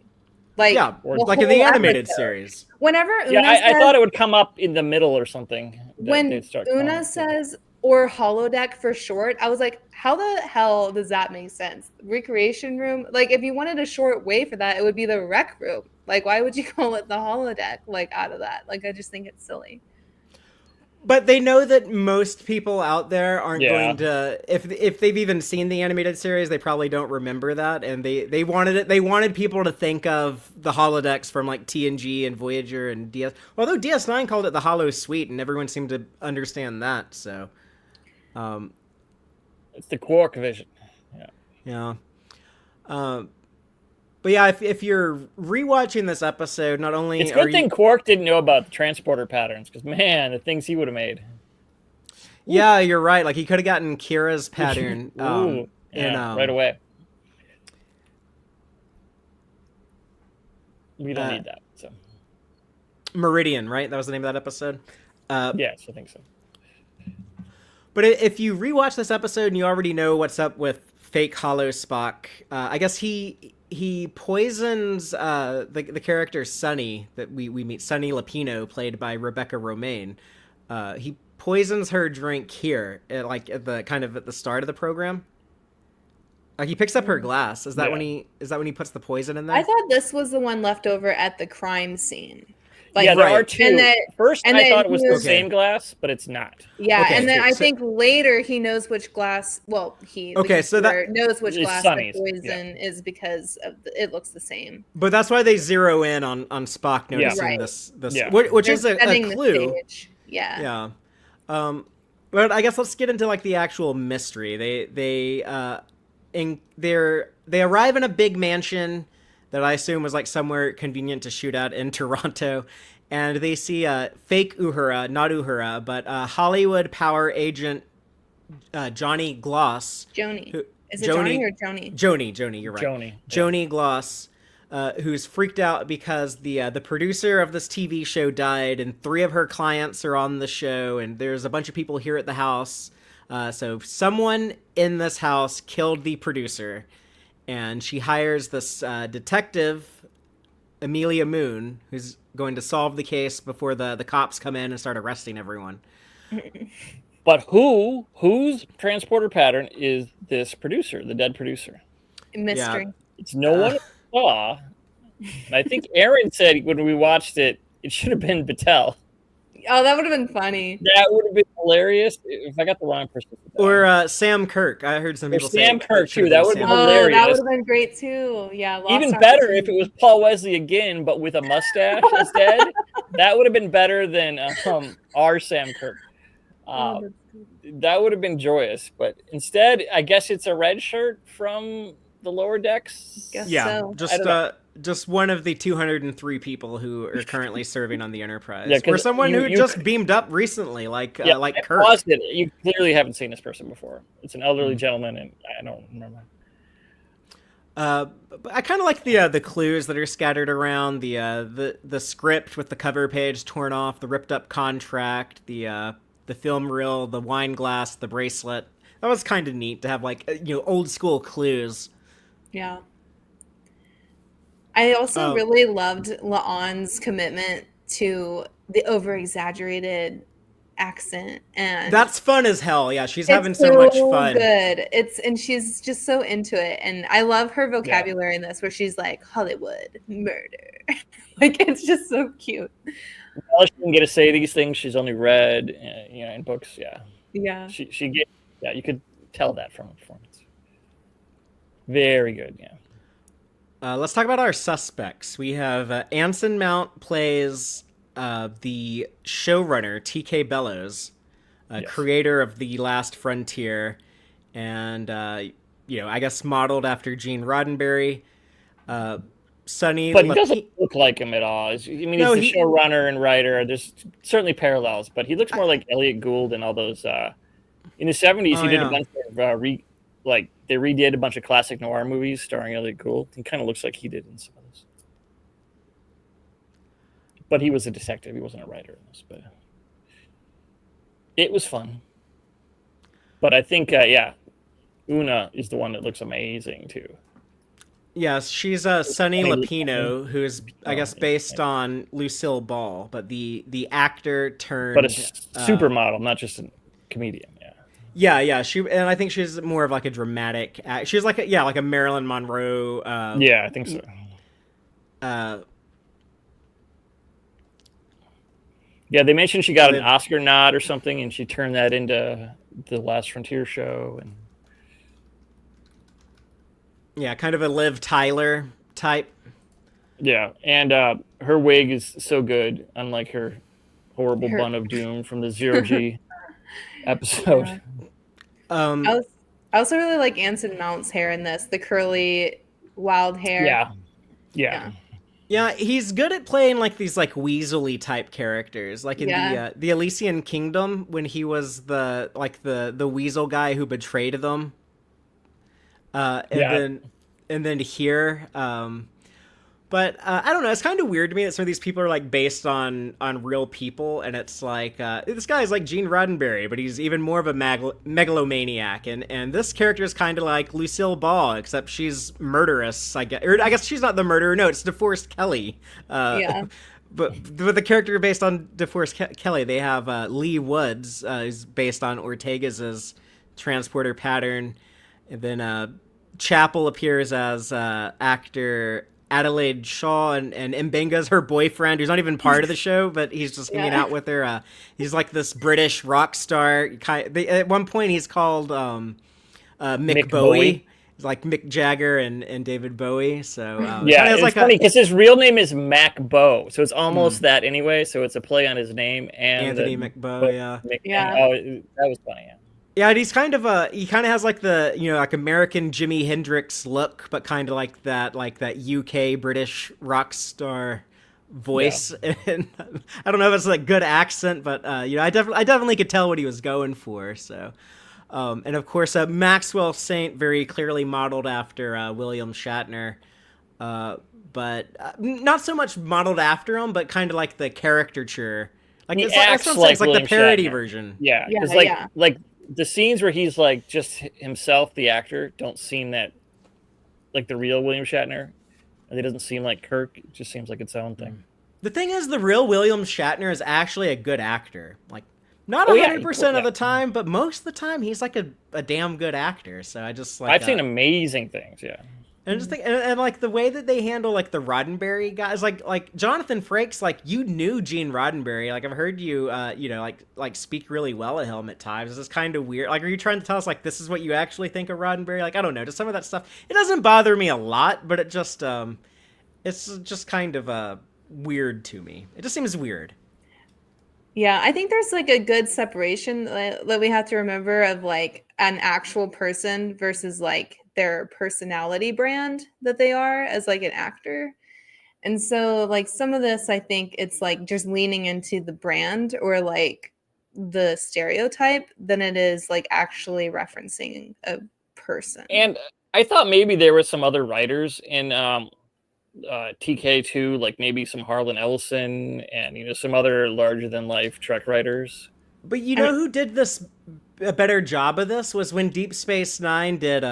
Like, like in the animated series. Whenever I thought it would come up in the middle or something. When Una says or holodeck for short, I was like, how the hell does that make sense? Recreation room? Like, if you wanted a short way for that, it would be the rec room. Like, why would you call it the holodeck? Like, out of that, like, I just think it's silly. But they know that most people out there aren't going to, if they've even seen the animated series, they probably don't remember that, and they wanted it. They wanted people to think of the holodecks from like TNG and Voyager and DS. Although DS9 called it the Holo Suite, and everyone seemed to understand that. So, it's the Quark vision. Yeah. But yeah, if you're rewatching this episode, not only it's a good thing Quark didn't know about the transporter patterns, because man, the things he would have made. Yeah, you're right. Like he could have gotten Kira's pattern right away. We don't need that. So Meridian, right? That was the name of that episode. Yes, I think so. But if you rewatch this episode and you already know what's up with fake hollow Spock. I guess he poisons the character Sunny that we meet, Sunny Lapino, played by Rebecca Romaine. He poisons her drink here, at the start of the program. He picks up her glass. Is that when he puts the poison in there? I thought this was the one left over at the crime scene. There are two. First, I thought it was the Okay. same glass, but it's not. Yeah, Okay, and then I so- think later he knows which glass. Well, knows which It's glass Sunny's, the poison is because it looks the same. But that's why they zero in on Spock noticing Right. this Yeah. which They're is a setting the clue. stage. Yeah. Yeah. But I guess let's get into like the actual mystery. They arrive in a big mansion that I assume was like somewhere convenient to shoot at in Toronto, and they see fake Uhura, not Uhura, but Hollywood power agent Johnny Gloss. Joni. Is it Johnny or Joni? Joni, you're right. Joni. Joni Gloss, who's freaked out because the producer of this TV show died, and 3 of her clients are on the show, and there's a bunch of people here at the house. So someone in this house killed the producer, and she hires this detective, Amelia Moon, who's going to solve the case before the cops come in and start arresting everyone. But whose transporter pattern is this producer, the dead producer? Mystery. Yeah. It's no one saw. And I think Aaron said when we watched it, it should have been Battelle. Oh, that would have been funny. That would have been hilarious if I got the wrong person. Or Sam Kirk. I heard some people say Sam Kirk, it should have too. That been would have Sam been Oh, Kirk. hilarious. that would have been great too. Yeah. lost Even better if it opportunity. was Paul Wesley again, but with a mustache instead. That would have been better than our Sam Kirk. Oh, that's good. That would have been joyous, but instead, I guess it's a red shirt from the lower decks. Guess Yeah, so. I don't know. just one of the 203 people who are currently serving on the Enterprise, Yeah, 'cause or someone who you- just beamed up recently, like I Kirk. paused it. You clearly haven't seen this person before. It's an elderly gentleman, and I don't remember. But I kind of like the clues that are scattered around, the script with the cover page torn off, the ripped up contract, the film reel, the wine glass, the bracelet. That was kind of neat to have old school clues. Yeah. I also really loved La'an's commitment to the over-exaggerated accent, and That's fun as hell. Yeah, she's it's having so much fun. Good. And she's just so into it, and I love her vocabulary in this, where she's like Hollywood murder, like it's just so cute. Well, she didn't get to say these things. She's only read, in books. Yeah, Yeah. she get. Yeah, you could tell that from her performance. Very good. Yeah. Let's talk about our suspects. We have Anson Mount plays the showrunner T.K. Bellows, Yes. creator of The Last Frontier, and I guess modeled after Gene Roddenberry. Sonny, But he doesn't look like him at all. He's the showrunner and writer. There's certainly parallels, but he looks more like Elliot Gould and all those. In the 70s, he did a bunch of they redid a bunch of classic noir movies starring Elliot Gould. He kind of looks like he did in some of those. But he was a detective. He wasn't a writer in this. But it was fun. But I think, Una is the one that looks amazing too. Yes, she's Sonny Lapino, who's I guess based on Lucille Ball, but the actor turned, but a supermodel, not just a comedian. Yeah. And I think she's more of like a dramatic. She's like a Marilyn Monroe. I think so. They mentioned she got an Oscar nod or something, and she turned that into the Last Frontier show, and kind of a Liv Tyler type. Yeah, and her wig is so good, unlike her horrible bun of doom from the Zero G episode. Yeah. I also really like Anson Mount's hair in this, the curly, wild hair. Yeah. He's good at playing like these like weaselly type characters, like in the Elysian Kingdom when he was the weasel guy who betrayed them. And then here, But I don't know. It's kind of weird to me that some of these people are like based on real people, and it's like this guy is like Gene Roddenberry, but he's even more of a megalomaniac, and this character is kind of like Lucille Ball, except she's murderous. I guess, or I guess she's not the murderer. No, it's DeForest Kelly. Yeah. But the character based on DeForest Kelly, they have Lee Woods, who's based on Ortega's transporter pattern, and then Chapel appears as actor Adelaide Shaw, and Mbenga's her boyfriend, who's not even part of the show, but he's just hanging out with her. He's like this British rock star. At one point, he's called Mick Bowie. He's like Mick Jagger and David Bowie. So yeah, it's like funny because his real name is Mac Bow, so it's almost that anyway. So it's a play on his name and Anthony McBow. Yeah. Oh, that was funny. Yeah. Yeah, and he's kind of has like the like American Jimi Hendrix look, but kind of like that UK British rock star voice. Yeah. And I don't know if it's like good accent, but I definitely could tell what he was going for. So, and of course Maxwell Saint, very clearly modeled after William Shatner, but not so much modeled after him, but kind of like the caricature. Like he it's acts like the parody Shatner. version. Yeah, it's like the scenes where he's like just himself, the actor, don't seem that like the real William Shatner. And it doesn't seem like Kirk. It just seems like its own thing. The thing is, the real William Shatner is actually a good actor. Like, not 100% of the time, but most of the time, he's like a damn good actor. So I just like I've seen amazing things, yeah. And just think, and like the way that they handle like the Roddenberry guys, like Jonathan Frakes, like you knew Gene Roddenberry. Like I've heard you, like speak really well of him at times. This is kind of weird. Like, are you trying to tell us like this is what you actually think of Roddenberry? Like, I don't know, just some of that stuff. It doesn't bother me a lot, but it just, it's just kind of weird to me. It just seems weird. Yeah, I think there's like a good separation that we have to remember of like an actual person versus like their personality brand that they are as like an actor. And so like some of this, I think it's like just leaning into the brand or like the stereotype than it is like actually referencing a person. And I thought maybe there were some other writers in TK2, like maybe some Harlan Ellison and some other larger than life Trek writers. But who did a better job of this was when Deep Space Nine did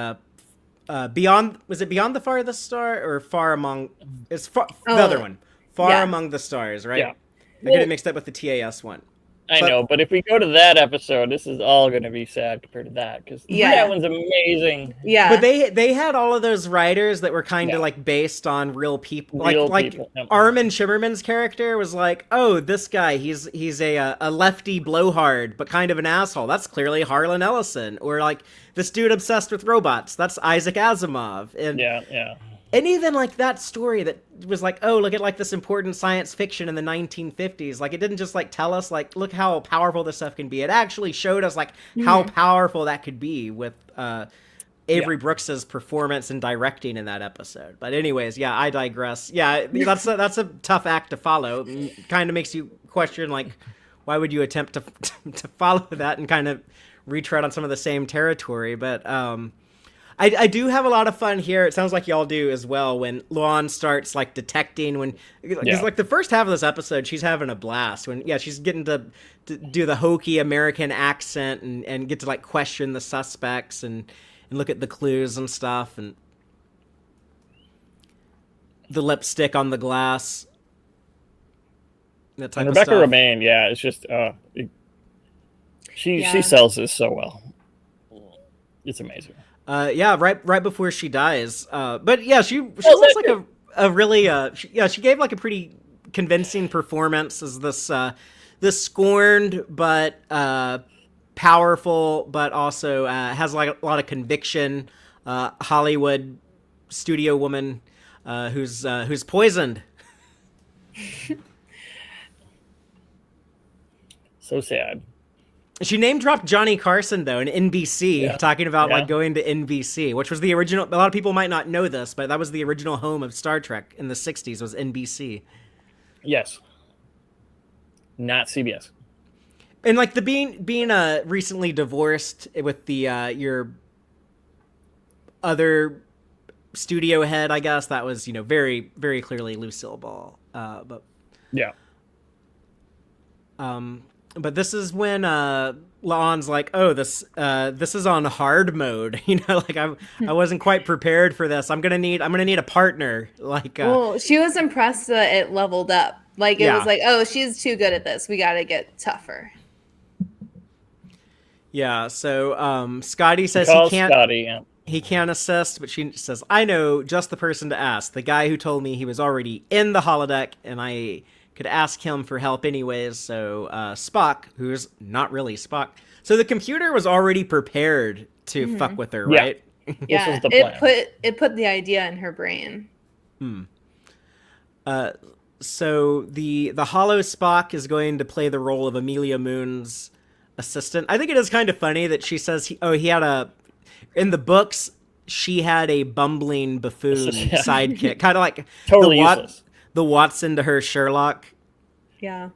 Beyond the Farthest Star or Far Among the other one, Among the Stars, right? Yeah. I get it mixed up with the TAS one. I know, but if we go to that episode, this is all going to be sad compared to that because that one's amazing. Yeah, but they had all of those writers that were kind of like based on real people. Like Armin Shimmerman's character was like, oh, this guy, he's a lefty blowhard, but kind of an asshole. That's clearly Harlan Ellison. Or like this dude obsessed with robots. That's Isaac Asimov. And yeah. And even like that story that was like, oh, look at like this important science fiction in the 1950s. Like it didn't just like tell us like, look how powerful this stuff can be. It actually showed us like how powerful that could be with Avery Brooks's performance and directing in that episode. But anyways, yeah, I digress. Yeah, that's a tough act to follow. Kind of makes you question like, why would you attempt to follow that and kind of retread on some of the same territory? But I do have a lot of fun here. It sounds like y'all do as well when Luan starts like detecting because like the first half of this episode, she's having a blast when she's getting to do the hokey American accent and get to like question the suspects and look at the clues and stuff and the lipstick on the glass. That type of Rebecca stuff. Romaine, it's just she sells this so well. It's amazing. Right before she dies. But yeah, she looks like a really she gave like a pretty convincing performance as this scorned but powerful, but also has like a lot of conviction Hollywood studio woman who's poisoned. So sad. She name dropped Johnny Carson though in NBC, talking about like going to NBC, which was the original. A lot of people might not know this, but that was the original home of Star Trek in the '60s. Was NBC. Yes. Not CBS. And like the being recently divorced with the your other studio head, I guess. That was, very, very clearly Lucille Ball. Yeah. But this is when Laon's like, "Oh, this is on hard mode." Like I wasn't quite prepared for this. I'm gonna need a partner. Like, Well, she was impressed that it leveled up. Like, it was Yeah. like, oh, she's too good at this. We got to get tougher. yeah. So Scotty says Call Scotty. Yeah. he can't assist, but she says, "I know just the person to ask. The guy who told me he was already in the holodeck, and I could ask him for help anyways." So Spock, who's not really Spock, so the computer was already prepared to fuck with her, Yeah. right? Yeah, was the plan. it put the idea in her brain. So the hollow Spock is going to play the role of Amelia Moon's assistant. I think it is kind of funny that she says he had in the books she had a bumbling buffoon Yeah. sidekick, kind of like Totally useless. the Watson to her Sherlock. Yeah.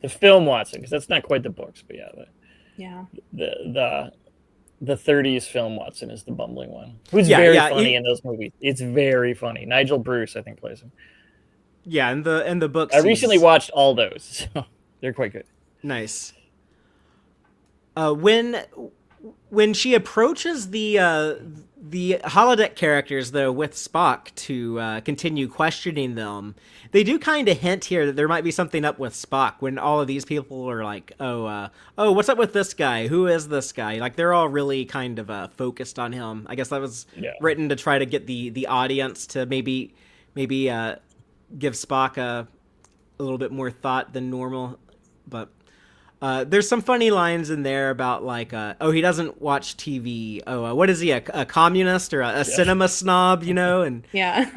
The film Watson, because that's not quite the books, but Yeah. the 30s film Watson is the bumbling one, who's Yeah, very yeah, funny in those movies. It's very funny. Nigel Bruce, I think, plays him. Yeah, in the books. I recently watched all those, so they're quite good. Nice. When she approaches the holodeck characters, though, with Spock to continue questioning them, they do kind of hint here that there might be something up with Spock when all of these people are like, oh, what's up with this guy? Who is this guy? Like, they're all really kind of focused on him. I guess that was written to try to get the audience to maybe give Spock a little bit more thought than normal. But there's some funny lines in there about like, he doesn't watch TV. What is he, a communist or a cinema snob, And Yeah.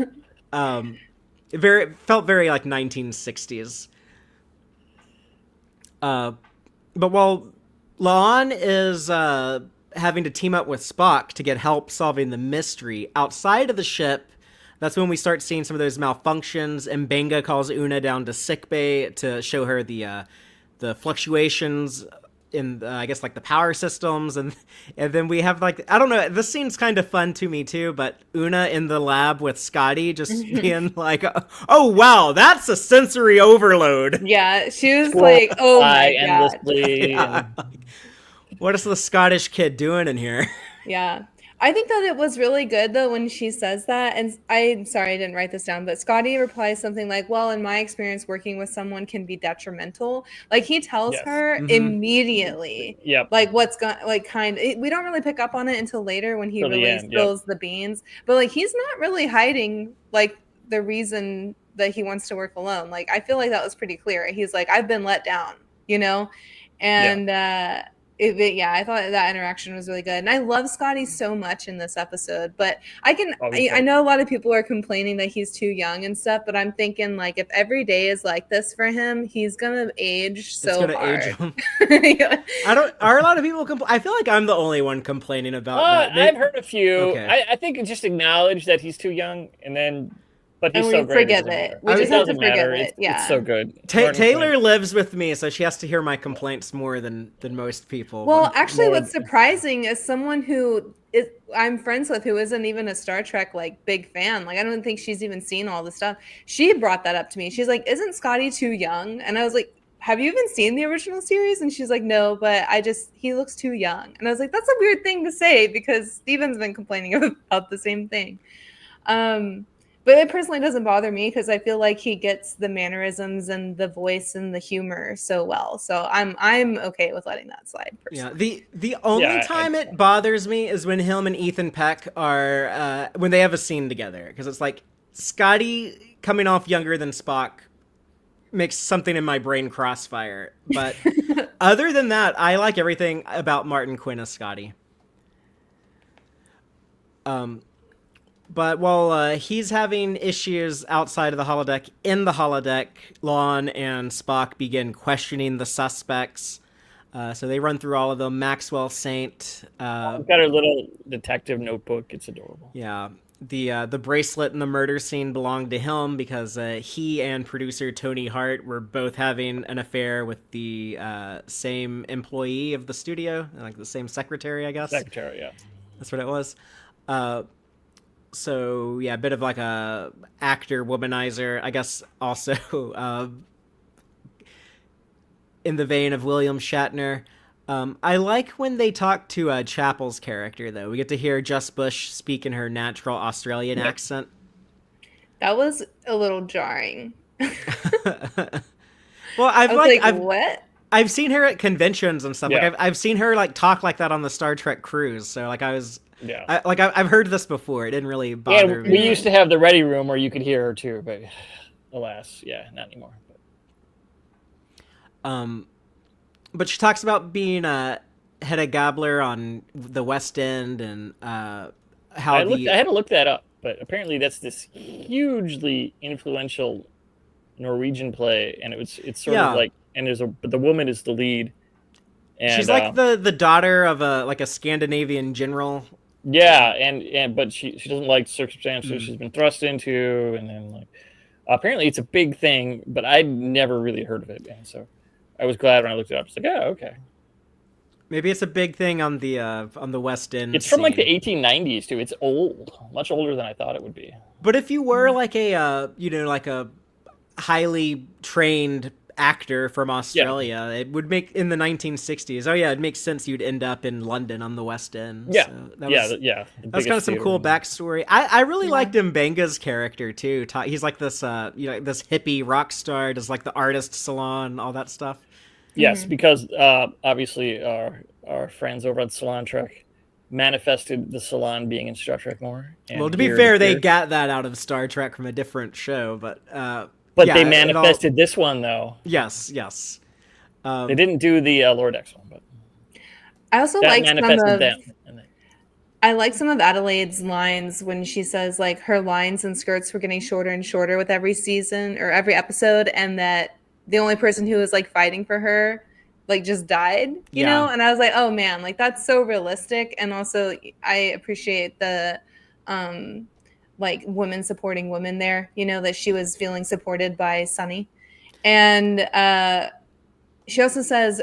felt very like 1960s. But while La'an is having to team up with Spock to get help solving the mystery outside of the ship, that's when we start seeing some of those malfunctions, and Benga calls Una down to sickbay to show her the fluctuations in I guess like the power systems, and then we have like, I don't know, this scene's kind of fun to me too, but Una in the lab with Scotty just being like, oh wow, that's a sensory overload. Yeah, she was like, oh my god. Endlessly. Yeah. What is the Scottish kid doing in here? Yeah. I think that it was really good though when she says that, and I'm sorry I didn't write this down, but Scotty replies something like, well, in my experience working with someone can be detrimental. Like he tells her immediately like what's going, like we don't really pick up on it until later when he really spills the beans, but like he's not really hiding like the reason that he wants to work alone. Like I feel like that was pretty clear. He's like, I've been let down, and I thought that interaction was really good, and I love Scotty so much in this episode. But I know a lot of people are complaining that he's too young and stuff, but I'm thinking like if every day is like this for him, he's gonna age so hard. Age him. Are a lot of people I feel like I'm the only one complaining about that. I've heard a few. Okay. I think just acknowledge that he's too young, and then. But he's so great. Forgive it. We just have to forgive it. Yeah, it's so good. Taylor lives with me, so she has to hear my complaints more than most people. Well, actually, what's surprising is someone who I'm friends with, who isn't even a Star Trek like big fan. Like I don't think she's even seen all the stuff. She brought that up to me. She's like, "Isn't Scotty too young?" And I was like, "Have you even seen the original series?" And she's like, "No, but he looks too young." And I was like, "That's a weird thing to say because Steven's been complaining about the same thing." But it personally doesn't bother me because I feel like he gets the mannerisms and the voice and the humor so well. So I'm okay with letting that slide personally. Yeah. The only time it bothers me is when him and Ethan Peck are when they have a scene together, because it's like Scotty coming off younger than Spock makes something in my brain crossfire. But other than that, I like everything about Martin Quinn as Scotty. But while he's having issues outside of the holodeck, in the holodeck, La'an and Spock begin questioning the suspects. So they run through all of them. Maxwell Saint. Got her little detective notebook. It's adorable. Yeah. The bracelet in the murder scene belonged to him because he and producer Tony Hart were both having an affair with the same employee of the studio, like the same secretary, I guess. Secretary, yeah. That's what it was. So yeah, a bit of like a actor womanizer, I guess. Also, in the vein of William Shatner. I like when they talk to Chapel's character, though. We get to hear Jess Bush speak in her natural Australian accent. That was a little jarring. Well, what? I've seen her at conventions and stuff. Yeah. Like I've seen her like talk like that on the Star Trek cruise. So like Yeah. I've heard this before. It didn't really bother And me. we used to have the ready room where you could hear her too, but alas, yeah, not anymore. But she talks about being a Hedda Gabler on the West End and how I had to look that up, but apparently that's this hugely influential Norwegian play, and it's sort of like, and but the woman is the lead. And, she's like the daughter of a Scandinavian general. Yeah, and but she doesn't like circumstances she's been thrust into, and then like apparently it's a big thing, but I'd never really heard of it, and so I was glad when I looked it up. It's like, oh, okay. Maybe it's a big thing on the West End. It's from like the 1890s too. It's old, much older than I thought it would be. But if you were like a like a highly trained actor from Australia, it would make in the 1960s. Oh yeah, it makes sense you'd end up in London on the West End. Yeah, so That's kind of some cool backstory. I really liked Mbenga's character too. He's like this this hippie rock star, does like the artist salon, all that stuff. Yes, because obviously our friends over at Salon Trek manifested the salon being in Star Trek more. Well, to be fair, they got that out of Star Trek from a different show, but they manifested this one though. Yes. They didn't do the Lordex one, but I also like them. I like some of Adelaide's lines when she says like her lines and skirts were getting shorter and shorter with every season or every episode, and that the only person who was like fighting for her like just died, you know? And I was like, oh man, like that's so realistic. And also I appreciate the like women supporting women there, you know, that she was feeling supported by Sunny. And she also says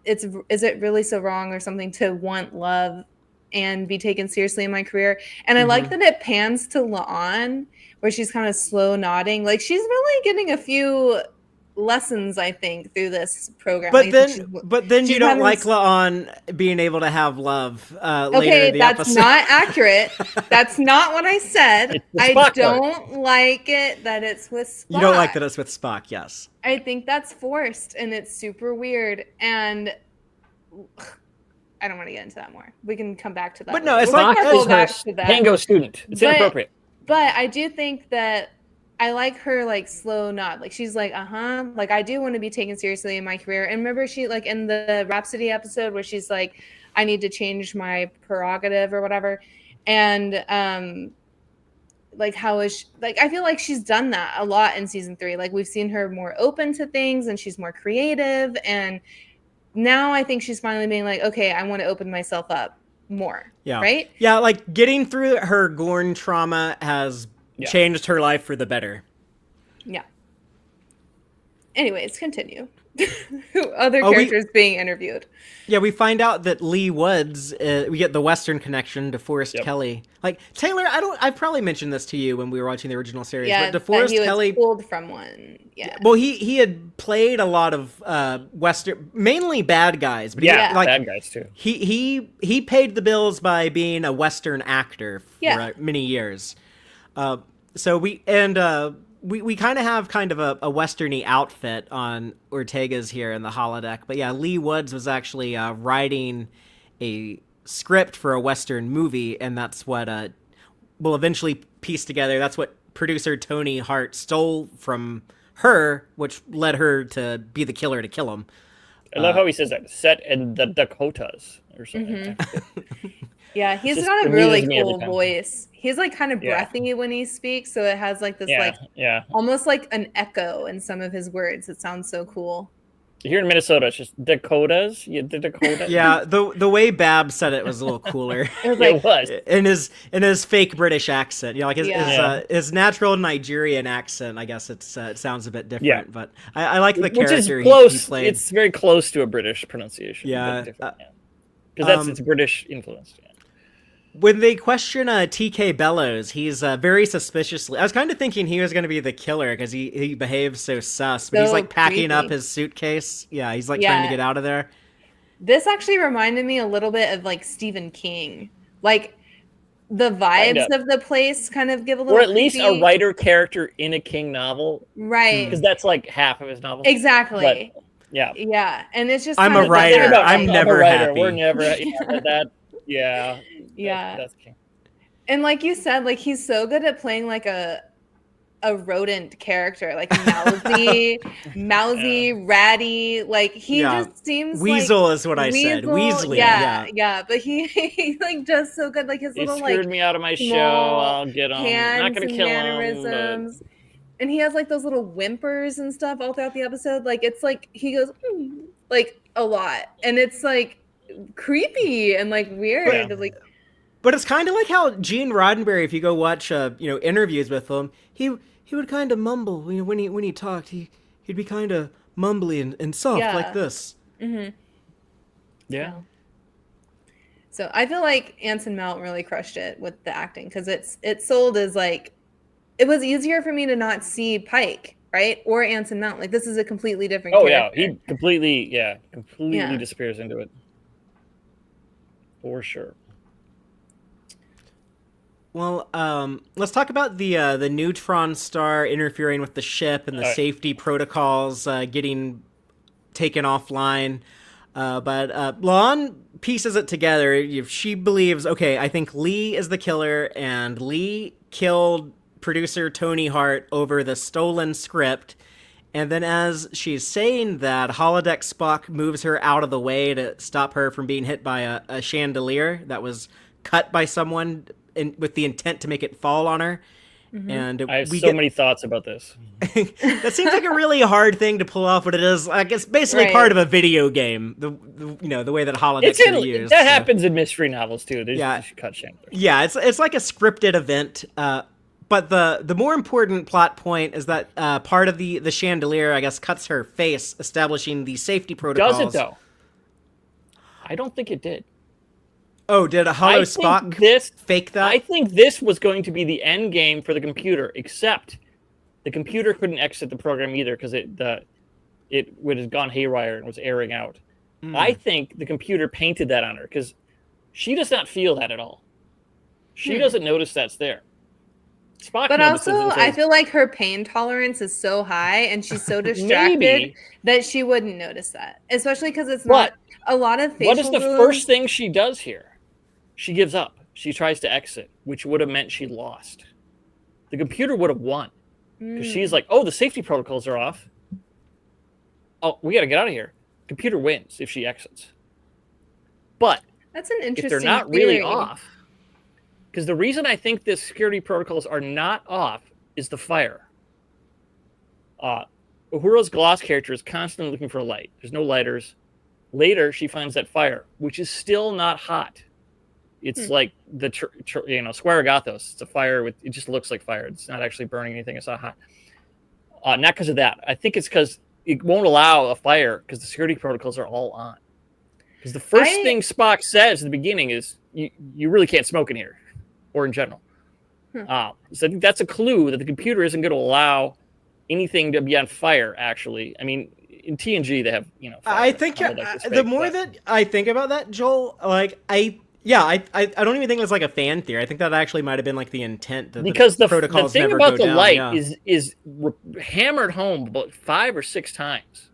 is it really so wrong or something to want love and be taken seriously in my career? And I like that it pans to La'an where she's kind of slow nodding. Like she's really getting a few lessons, I think, through this program. But then you don't like La'an being able to have love later in the episode. That's not accurate. That's not what I said. I don't like it that it's with Spock. You don't like that it's with Spock, yes. I think that's forced and it's super weird, and I don't want to get into that more. We can come back to that. But no, it's like Tango student. It's inappropriate. But I do think that I like her like slow nod. Like she's like, like I do want to be taken seriously in my career. And remember she like in the Rhapsody episode where she's like, I need to change my prerogative or whatever. And like how is she, like I feel like she's done that a lot in season 3. Like we've seen her more open to things and she's more creative. And now I think she's finally being like, okay, I want to open myself up more. Yeah. Right? Yeah, like getting through her Gorn trauma has changed her life for the better. Yeah. Anyways, continue. Other characters being interviewed. Yeah, we find out that Lee Woods, we get the Western connection, DeForest Kelley. Like, Taylor, I've probably mentioned this to you when we were watching the original series, but DeForest Kelley pulled from one. Yeah. Well, he had played a lot of Western, mainly bad guys, but bad guys too. He paid the bills by being a Western actor for many years. So we kind of have kind of a Western-y outfit on Ortega's here in the holodeck. But yeah, Lee Woods was actually writing a script for a Western movie, and that's what we'll eventually piece together. That's what producer Tony Hart stole from her, which led her to be the killer to kill him. I love how he says that. Set in the Dakotas or something. Yeah, he's got a really cool voice. He's like kind of breathy when he speaks, so it has like this almost like an echo in some of his words. It sounds so cool. Here in Minnesota, it's just Dakotas. Yeah, the Dakota. Yeah, the way Bab said it was a little cooler. It was in his fake British accent. You know, like his natural Nigerian accent. I guess it sounds a bit different, but I like the character. Which is close. He played. It's very close to a British pronunciation. Yeah, because it's British influenced. Yeah. When they question TK Bellows, he's very suspiciously. I was kind of thinking he was going to be the killer because he behaves so sus, but he's So like packing up creepy. his suitcase. Yeah, he's like trying to Yeah. get out of there. This actually reminded me a little bit of like Stephen King. Like the vibes of the place kind of give a little Or at least a creepy. writer character in a King novel. Right. Because that's like half of his novel. Exactly. But, yeah. Yeah. And it's just I'm kind a of writer. terrifying. I'm never a writer. happy. We're never yeah. Yeah. That's King. And like you said, like he's so good at playing like a rodent character, like mousy, ratty. Like he just seems Weasel like is what I said. Weasel. Weasley. Yeah. But he like does so good. Like his He little screwed like me out of my show. small I'll get him. I'm not hands gonna and kill mannerisms. him. And he has like those little whimpers and stuff all throughout the episode. Like it's like he goes like a lot, and it's like creepy and like weird. But it's kind of like how Gene Roddenberry, if you go watch interviews with him, he would kind of mumble when he talked. He'd be kind of mumbly and soft like this. Mm-hmm. Yeah. So I feel like Anson Mount really crushed it with the acting because it's sold as like it was easier for me to not see Pike, right, or Anson Mount. Like this is a completely different. character. He completely disappears into it for sure. Well, let's talk about the neutron star interfering with the ship and the safety protocols getting taken offline. But Lon pieces it together. If she believes, okay, I think Lee is the killer, and Lee killed producer Tony Hart over the stolen script. And then as she's saying that, holodeck Spock moves her out of the way to stop her from being hit by a chandelier that was cut by someone with the intent to make it fall on her. Mm-hmm. And I have many thoughts about this. That seems like a really hard thing to pull off, but it is. Like it's basically part of a video game. The way that holodecks are used. That happens in mystery novels too. They just cut chandeliers. Yeah, it's like a scripted event. But the more important plot point is that part of the chandelier, I guess, cuts her face, establishing the safety protocols. Does it though? I don't think it did. Oh, did a hollow Spock fake that? I think this was going to be the end game for the computer, except the computer couldn't exit the program either because it would have gone haywire and was airing out. I think the computer painted that on her because she does not feel that at all. She doesn't notice that's there. Spock but also, I feel like her pain tolerance is so high and she's so distracted that she wouldn't notice that, especially because it's not a lot of facial What is the first thing she does here? She gives up. She tries to exit, which would have meant she lost. The computer would have won because she's like, oh, the safety protocols are off. Oh, we got to get out of here. Computer wins if she exits. But that's an interesting if they're not really off, because the reason I think the security protocols are not off is the fire. Uhura's Gloss character is constantly looking for light. There's no lighters. Later, she finds that fire, which is still not hot. It's like the Square Agathos. It's a fire with. It just looks like fire. It's not actually burning anything. It's not hot. Not because of that. I think it's because it won't allow a fire because the security protocols are all on. Because the first thing Spock says at the beginning is, "You really can't smoke in here," or in general. So I think that's a clue that the computer isn't going to allow anything to be on fire. Actually, I mean, in TNG they have I think the more that I think about that, Joel, like I don't even think it's like a fan theory. I think that actually might have been like the intent. That because the protocols thing never about go the down, light is hammered home about 5 or 6 times,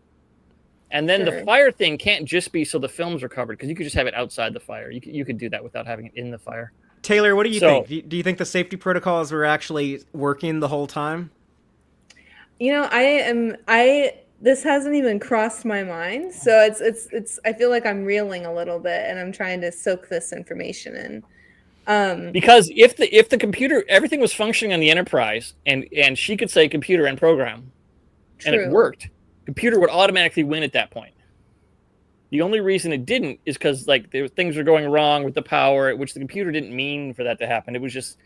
and then the fire thing can't just be so the films are covered because you could just have it outside the fire. You could do that without having it in the fire. Taylor, what do you think? Do you think the safety protocols were actually working the whole time? This hasn't even crossed my mind, so it's. I feel like I'm reeling a little bit, and I'm trying to soak this information in. Because if the computer, everything was functioning on the Enterprise, and she could say computer and program, and it worked, computer would automatically win at that point. The only reason it didn't is because things were going wrong with the power, which the computer didn't mean for that to happen. It was just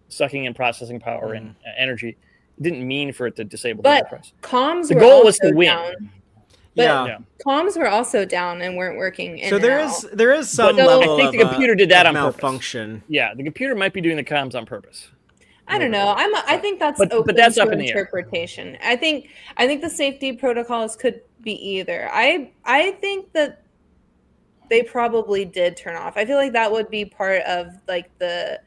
sucking in processing power and energy. It didn't mean for it to disable the Enterprise. Comms. The goal was to win. But Yeah. comms were also down and weren't working. So there is some But level I think of the computer did that of on purpose. malfunction. Yeah, the computer might be doing the comms on purpose. I don't know. I think that's open but that's to up in the air. interpretation. I think the safety protocols could be either. I think that they probably did turn off. I feel like that would be part of like the,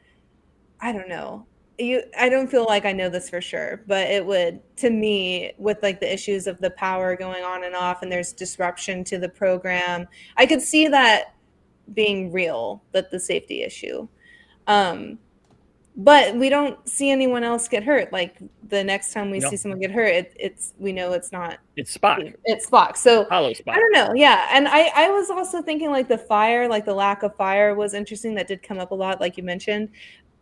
I don't know. I don't feel like I know this for sure, but it would, to me, with like the issues of the power going on and off and there's disruption to the program, I could see that being real, that the safety issue. But we don't see anyone else get hurt. Like the next time we see someone get hurt, we know it's not. It's Spock. It's Spock. So Hollow Spock. I don't know. Yeah, and I was also thinking like the fire, like the lack of fire was interesting. That did come up a lot, like you mentioned.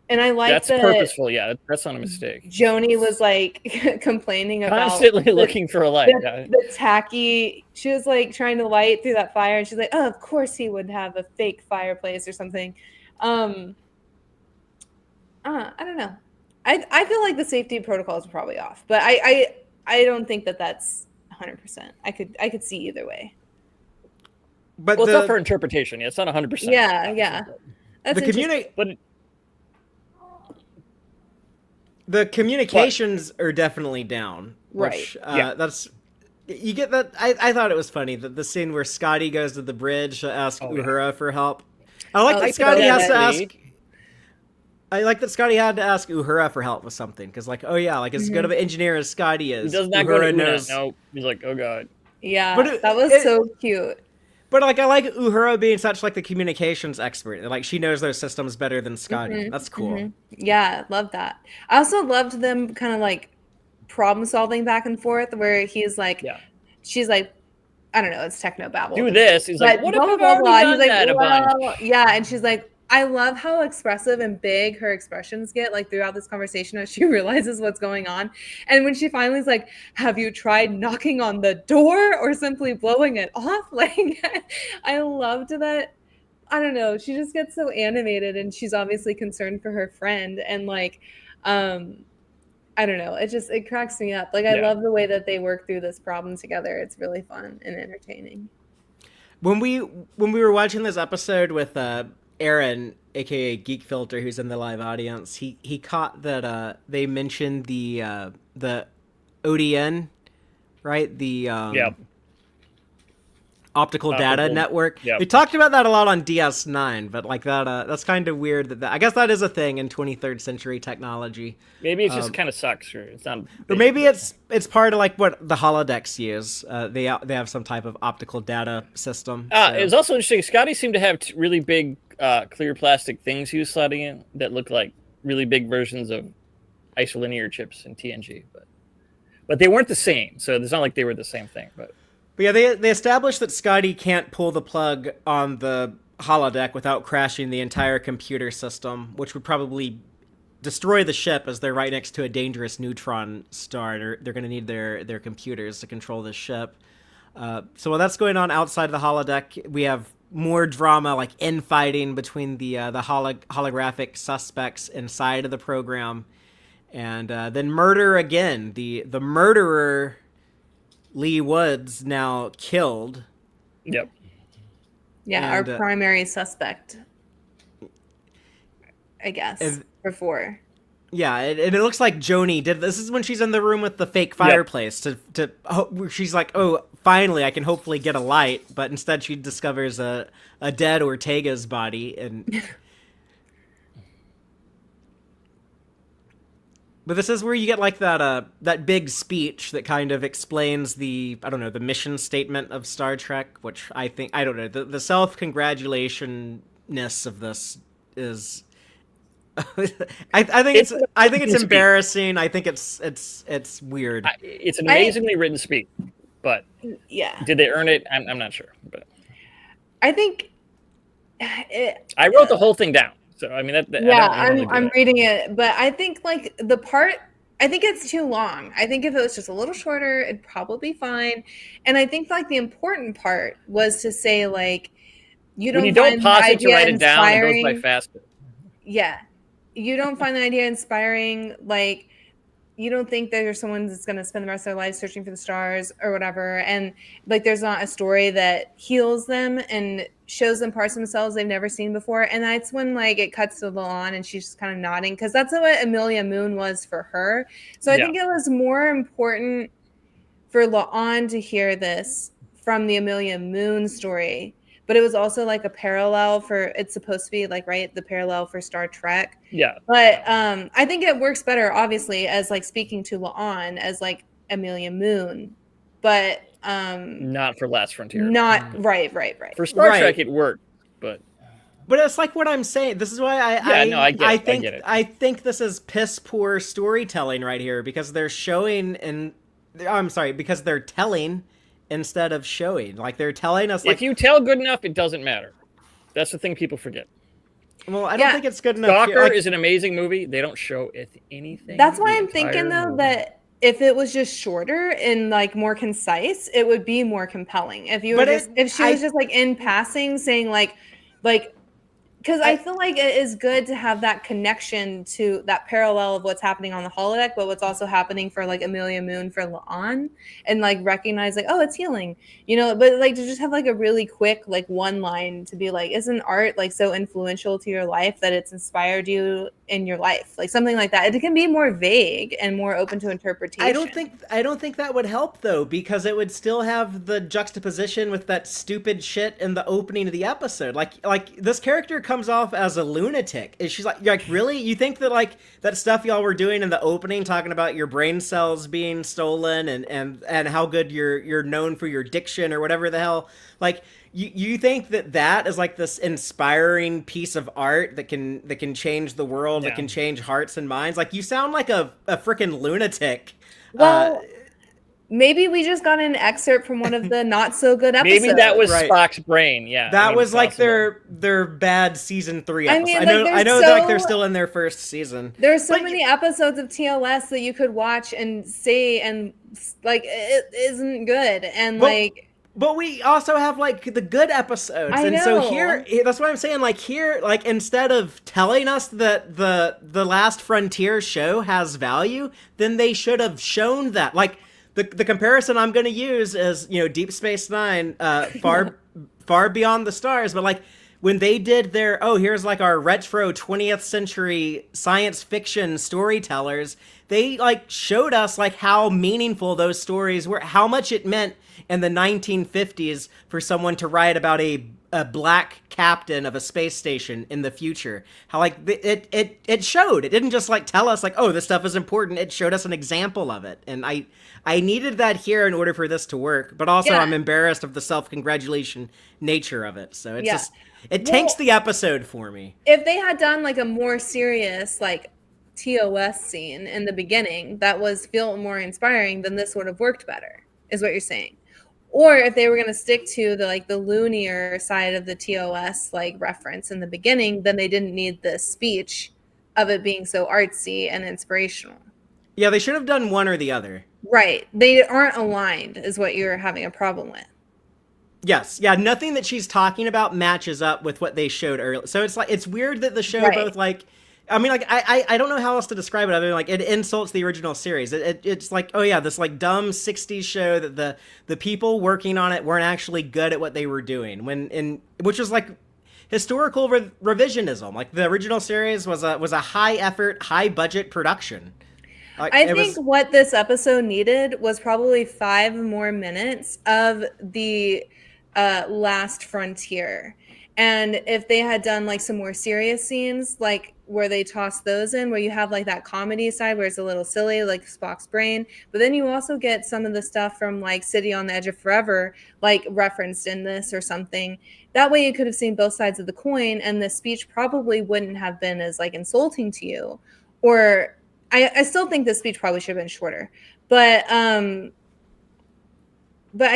And I like that's purposeful. Yeah, that's not a mistake. Joni was like complaining about constantly looking for a light. The tacky. She was like trying to light through that fire, and she's like, "Oh, of course he would have a fake fireplace or something." I don't know. I feel like the safety protocols are probably off, but I don't think that that's 100%. I could see either way. But it's up for interpretation. Yeah, it's not 100%. Yeah. That's the communications are definitely down. Right. That's you get that. I thought it was funny that the scene where Scotty goes to the bridge to ask Uhura for help. I like that Scotty has to ask. I like that Scotty had to ask Uhura for help with something because, like, as good of an engineer as Scotty is, he does not go to Uhura. No, he's like, oh god. Yeah, that was so cute. But like, I like Uhura being such like the communications expert. Like, she knows those systems better than Scotty. That's cool. Yeah, love that. I also loved them kind of like problem solving back and forth, where he's like, she's like, I don't know, it's techno babble. Do this. He's like, what if I've already done that a bunch? Yeah, and she's like, I love how expressive and big her expressions get, like throughout this conversation as she realizes what's going on. And when she finally is like, have you tried knocking on the door or simply blowing it off? Like, I loved that. I don't know. She just gets so animated and she's obviously concerned for her friend. And like, I don't know. It cracks me up. Like, I love the way that they work through this problem together. It's really fun and entertaining. When we were watching this episode with, Aaron, aka Geek Filter, who's in the live audience, he caught that they mentioned the ODN, right? The optical data network. Yep. We talked about that a lot on DS9, but like that's kind of weird that I guess that is a thing in 23rd century technology. Maybe it just kind of sucks, or it's not. Or maybe it's part of like what the holodecks use. They have some type of optical data system. It was also interesting. Scotty seemed to have really big clear plastic things he was sliding in that looked like really big versions of isolinear chips in TNG, but they weren't the same. So it's not like they were the same thing. But yeah, they established that Scotty can't pull the plug on the holodeck without crashing the entire computer system, which would probably destroy the ship as they're right next to a dangerous neutron star. And they're going to need their computers to control this ship. So while that's going on outside the holodeck, we have more drama, like infighting between the holographic suspects inside of the program, and then murder again. The murderer, Lee Woods, now killed. Yep. Yeah, and, our primary suspect, I guess, before. Yeah, and it looks like Joni did. This is when she's in the room with the fake fireplace. She's like, oh, finally, I can hopefully get a light. But instead, she discovers a dead Ortega's body. But this is where you get like that big speech that kind of explains the mission statement of Star Trek, which I don't know, the self-congratulation-ness of this is. I think it's embarrassing. I think it's weird. It's an amazingly written speech, but did they earn it? I'm not sure. But I think I wrote the whole thing down. So I mean, I'm reading it, but I think like the part. I think it's too long. I think if it was just a little shorter, it'd probably be fine. And I think like the important part was to say like you don't pause it to write it down, it goes by faster. Yeah. You don't find the idea inspiring, like you don't think that there's someone that's going to spend the rest of their life searching for the stars or whatever, and like there's not a story that heals them and shows them parts of themselves they've never seen before. And that's when like it cuts to La'an and she's just kind of nodding, because that's what Amelia Moon was for her. So I think it was more important for La'an to hear this from the Amelia Moon story, but it was also like a parallel for, it's supposed to be like, right, the parallel for Star Trek. Yeah. But I think it works better, obviously, as like speaking to La'an as like Amelia Moon, but not for Last Frontier. Not right. For Star Trek, it worked, but it's like what I'm saying. This is why I think this is piss poor storytelling right here, because they're showing and I'm sorry, because they're telling instead of showing. Like they're telling us. Like, if you tell good enough, it doesn't matter. That's the thing people forget. Well, I don't think it's good enough. Stalker is an amazing movie. They don't show anything. That's why I'm thinking though that if it was just shorter and like more concise, it would be more compelling. If you were if she was just like in passing saying like because I feel like it is good to have that connection to that parallel of what's happening on the holodeck, but what's also happening for like Amelia Moon for La'an, and like recognize like, oh, it's healing, you know, but like to just have like a really quick like one line to be like, isn't art like so influential to your life that it's inspired you in your life, like something like that. It can be more vague and more open to interpretation. I don't think that would help though, because it would still have the juxtaposition with that stupid shit in the opening of the episode. Like this character comes off as a lunatic. She's like really? You think that like that stuff y'all were doing in the opening, talking about your brain cells being stolen and how good you're known for your diction or whatever the hell, like you think that is like this inspiring piece of art that can change the world, that can change hearts and minds? Like you sound like a freaking lunatic. Well, maybe we just got an excerpt from one of the not so good episodes. Maybe that was Spock's brain. Yeah, that was like their bad season 3 episode. I know like they're still in their first season. There's so many episodes of TOS that you could watch and say, and like it isn't good, and But we also have like the good episodes, and so here, that's what I'm saying. Like here, like instead of telling us that the Last Frontier show has value, then they should have shown that. Like the comparison I'm going to use is, you know, Deep Space Nine, far beyond the stars. But like when they did their here's like our retro 20th century science fiction storytellers, they like showed us like how meaningful those stories were, how much it meant in the 1950s for someone to write about a black captain of a space station in the future. How like it showed. It didn't just like tell us like, oh, this stuff is important. It showed us an example of it. And I needed that here in order for this to work. But also I'm embarrassed of the self-congratulation nature of it. So it's just tanks the episode for me. If they had done like a more serious like TOS scene in the beginning that felt more inspiring, then this would have worked better, is what you're saying. Or if they were going to stick to the like the loonier side of the TOS like reference in the beginning, then they didn't need the speech of it being so artsy and inspirational. Yeah, they should have done one or the other. Right. They aren't aligned is what you're having a problem with. Yes. Yeah, nothing that she's talking about matches up with what they showed earlier. So it's like it's weird that the show both like, I mean, like, I don't know how else to describe it other than, like, it insults the original series. It's like, oh, yeah, this, like, dumb 60s show that the people working on it weren't actually good at what they were doing. Which was, like, historical revisionism. Like, the original series was a high-effort, high-budget production. I think what this episode needed was probably 5 more minutes of the Last Frontier. And if they had done, like, some more serious scenes, like, where they toss those in, where you have like that comedy side where it's a little silly, like Spock's brain, but then you also get some of the stuff from like City on the Edge of Forever, like referenced in this or something. That way you could have seen both sides of the coin, and the speech probably wouldn't have been as like insulting to you. Or I still think the speech probably should have been shorter, but I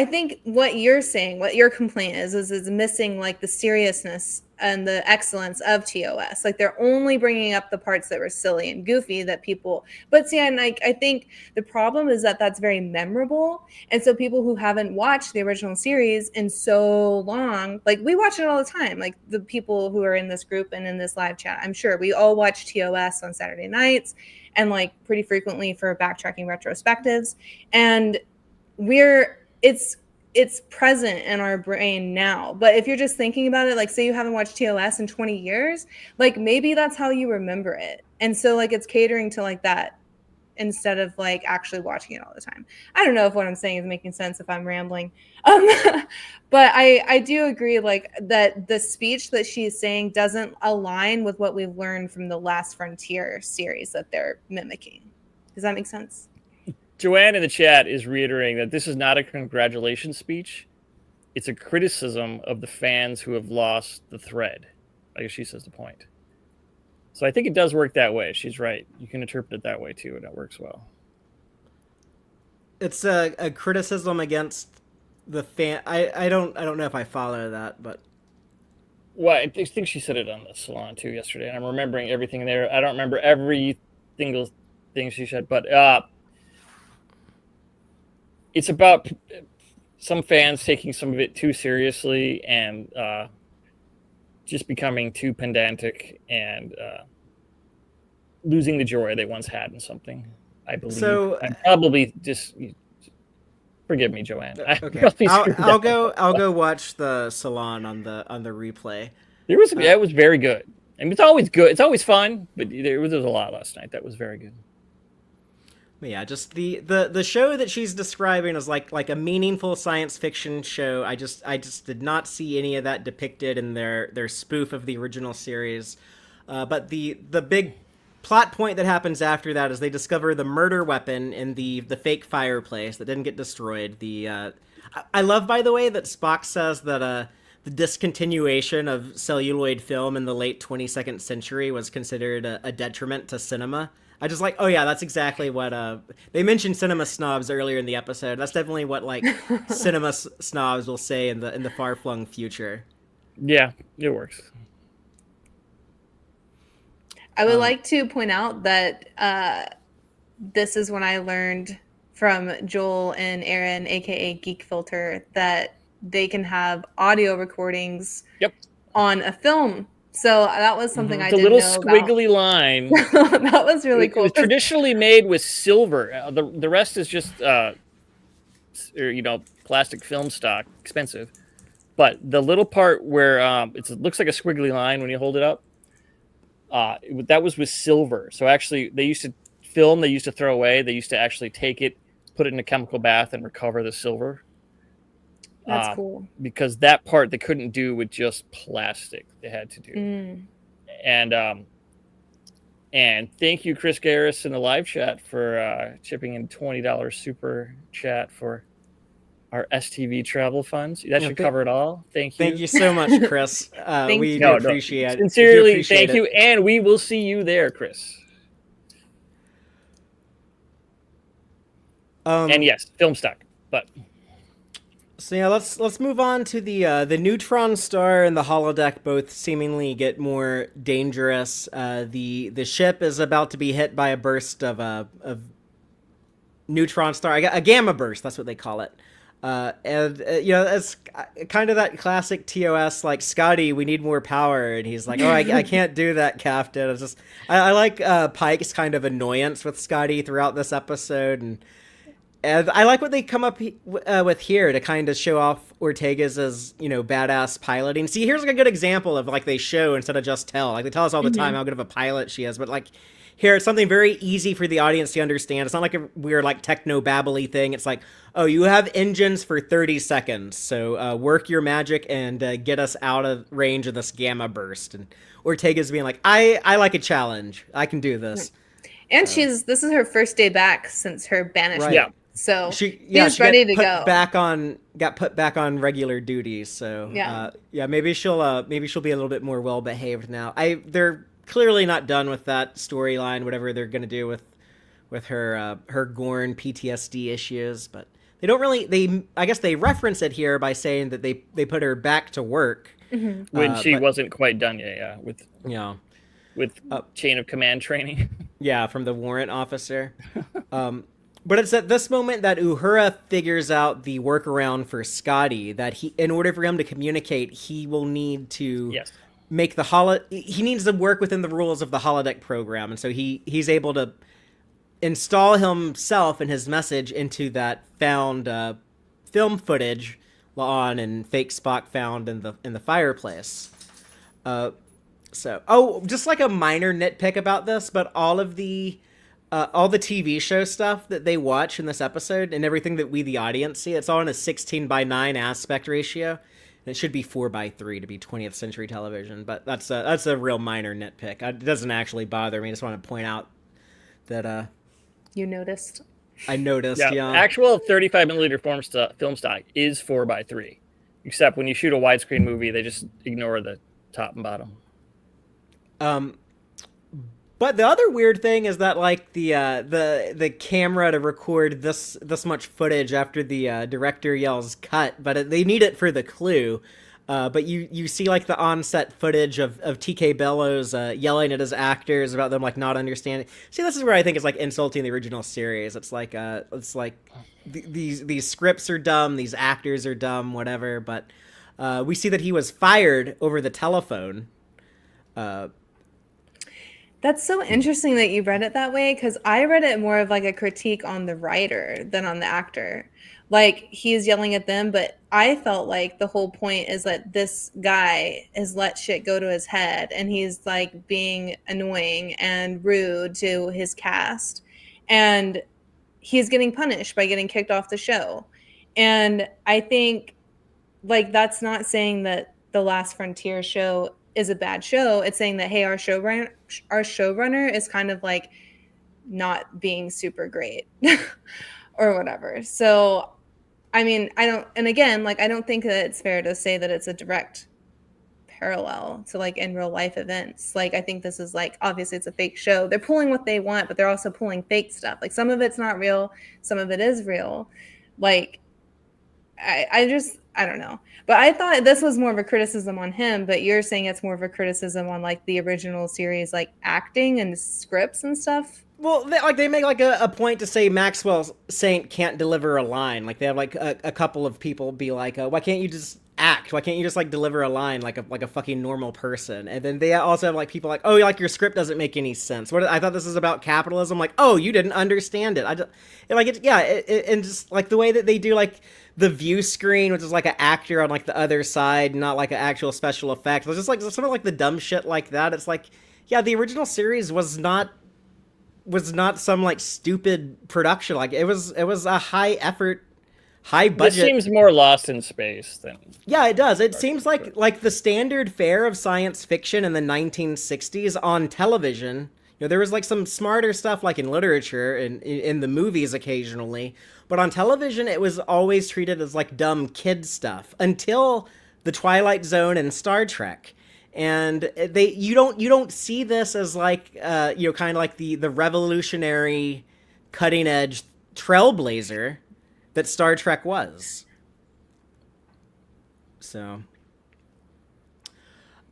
think what you're saying, what your complaint is missing like the seriousness and the excellence of TOS. Like they're only bringing up the parts that were silly and goofy that people. But see, and like I think the problem is that that's very memorable, and so people who haven't watched the original series in so long, like we watch it all the time. Like the people who are in this group and in this live chat, I'm sure we all watch TOS on Saturday nights, and like pretty frequently for backtracking retrospectives, and it's present in our brain now. But if you're just thinking about it, like say you haven't watched TOS in 20 years, like maybe that's how you remember it. And so like it's catering to like that instead of like actually watching it all the time. I don't know if what I'm saying is making sense, if I'm rambling. But I do agree like that the speech that she's saying doesn't align with what we've learned from the Last Frontier series that they're mimicking. Does that make sense? Joanne in the chat is reiterating that this is not a congratulations speech. It's a criticism of the fans who have lost the thread. I guess she says the point. So I think it does work that way. She's right. You can interpret it that way too, and that works well. It's a criticism against the fan. I don't know if I follow that, but Well, I think she said it on the salon too yesterday, and I'm remembering everything there. I don't remember every single thing she said, but it's about some fans taking some of it too seriously and just becoming too pedantic and losing the joy they once had in something, I believe. So I'm probably just forgive me, Joanne. okay. I'll go watch the salon on the replay. It was very good. I mean, it's always good. It's always fun, but there was a lot last night. That was very good. Yeah, just the show that she's describing is like a meaningful science fiction show. I just did not see any of that depicted in their spoof of the original series. But the big plot point that happens after that is they discover the murder weapon in the fake fireplace that didn't get destroyed. I love, by the way, that Spock says that the discontinuation of celluloid film in the late 22nd century was considered a detriment to cinema. I just like, oh yeah, that's exactly what they mentioned cinema snobs earlier in the episode. That's definitely what like cinema snobs will say in the far flung future. Yeah, it works. I would like to point out that this is when I learned from Joel and Aaron, aka Geek Filter, that they can have audio recordings on a film. So that was something I didn't know about. It's a little squiggly line. That was really cool. It was traditionally made with silver. The rest is just plastic film stock, expensive. But the little part where it looks like a squiggly line when you hold it up, that was with silver. So actually, they used to film. They used to throw away. They used to actually take it, put it in a chemical bath, and recover the silver. That's cool. Because that part they couldn't do with just plastic. They had to do. And thank you, Chris Garris, in the live chat for chipping in $20 super chat for our STV travel funds. That should cover it all. Thank you. Thank you so much, Chris. We do appreciate it. Sincerely, thank you. And we will see you there, Chris. And yes, film stock, but... So yeah, let's move on to the neutron star and the holodeck. Both seemingly get more dangerous. The ship is about to be hit by a burst of neutron star, a gamma burst. That's what they call it. It's kind of that classic TOS, like, Scotty, we need more power, and he's like, oh, I can't do that, Captain. It's just I like Pike's kind of annoyance with Scotty throughout this episode, and I like what they come up with here to kind of show off Ortega's badass piloting. See, here's like a good example of like they show instead of just tell. Like they tell us all the time how good of a pilot she is, but like here it's something very easy for the audience to understand. It's not like a weird like techno-babbly thing. It's like, oh, you have engines for 30 seconds, so work your magic and get us out of range of this gamma burst. And Ortega's being like, I like a challenge. I can do this. And this is her first day back since her banishment. Right. Yeah. So she's ready to go. Got put back on regular duties. So maybe she'll be a little bit more well behaved now. They're clearly not done with that storyline, whatever they're gonna do with her Gorn PTSD issues, but they don't really I guess they reference it here by saying that they put her back to work when she but, wasn't quite done yet. Yeah, with chain of command training. Yeah, from the warrant officer. But it's at this moment that Uhura figures out the workaround for Scotty, that in order for him to communicate, he will need to make he needs to work within the rules of the holodeck program. And so he's able to install himself and his message into that found film footage La'an and fake Spock found in the fireplace. Just like a minor nitpick about this, but all the TV show stuff that they watch in this episode and everything that we, the audience, see, it's all in a 16:9 aspect ratio. And it should be 4:3 to be 20th century television, but that's a real minor nitpick. It doesn't actually bother me. I just want to point out that you noticed. I noticed, yeah. Actual 35 millimeter film stock is 4:3, except when you shoot a widescreen movie, they just ignore the top and bottom. But the other weird thing is that like the camera to record this much footage after the director yells cut, but they need it for the clue. But you see like the on-set footage of TK Bellows yelling at his actors about them like not understanding. See, this is where I think it's like insulting the original series. It's like these scripts are dumb, these actors are dumb, whatever. But we see that he was fired over the telephone. That's so interesting that you read it that way, because I read it more of like a critique on the writer than on the actor. Like, he's yelling at them, but I felt like the whole point is that this guy has let shit go to his head, and he's like being annoying and rude to his cast, and he's getting punished by getting kicked off the show. And I think like that's not saying that the Last Frontier show is a bad show. It's saying that, hey, our showrunner is kind of like not being super great or whatever. So, I mean, I don't think that it's fair to say that it's a direct parallel to like in real life events. Like, I think this is like, obviously it's a fake show. They're pulling what they want, but they're also pulling fake stuff. Like, some of it's not real, some of it is real. Like, I don't know. But I thought this was more of a criticism on him, but you're saying it's more of a criticism on like the original series, like acting and scripts and stuff. Well, they make like a point to say Maxwell Saint can't deliver a line. Like they have like a couple of people be like, why can't you just act? Why can't you just like deliver a line like a fucking normal person? And then they also have like people like, oh, like your script doesn't make any sense. I thought this is about capitalism. Like, oh, you didn't understand it. And just like the way that they do like the view screen, which is like an actor on like the other side, not like an actual special effect. It's just like sort of like the dumb shit like that. It's like, yeah, the original series was not some like stupid production. Like it was a high effort, high budget. This seems more Lost in Space than. Yeah, it does. It seems like the standard fare of science fiction in the 1960s on television. You know, there was like some smarter stuff like in literature and in the movies occasionally, but on television it was always treated as like dumb kid stuff until The Twilight Zone and Star Trek. And you don't see this as like kind of like the revolutionary, cutting edge trailblazer that Star Trek was. So,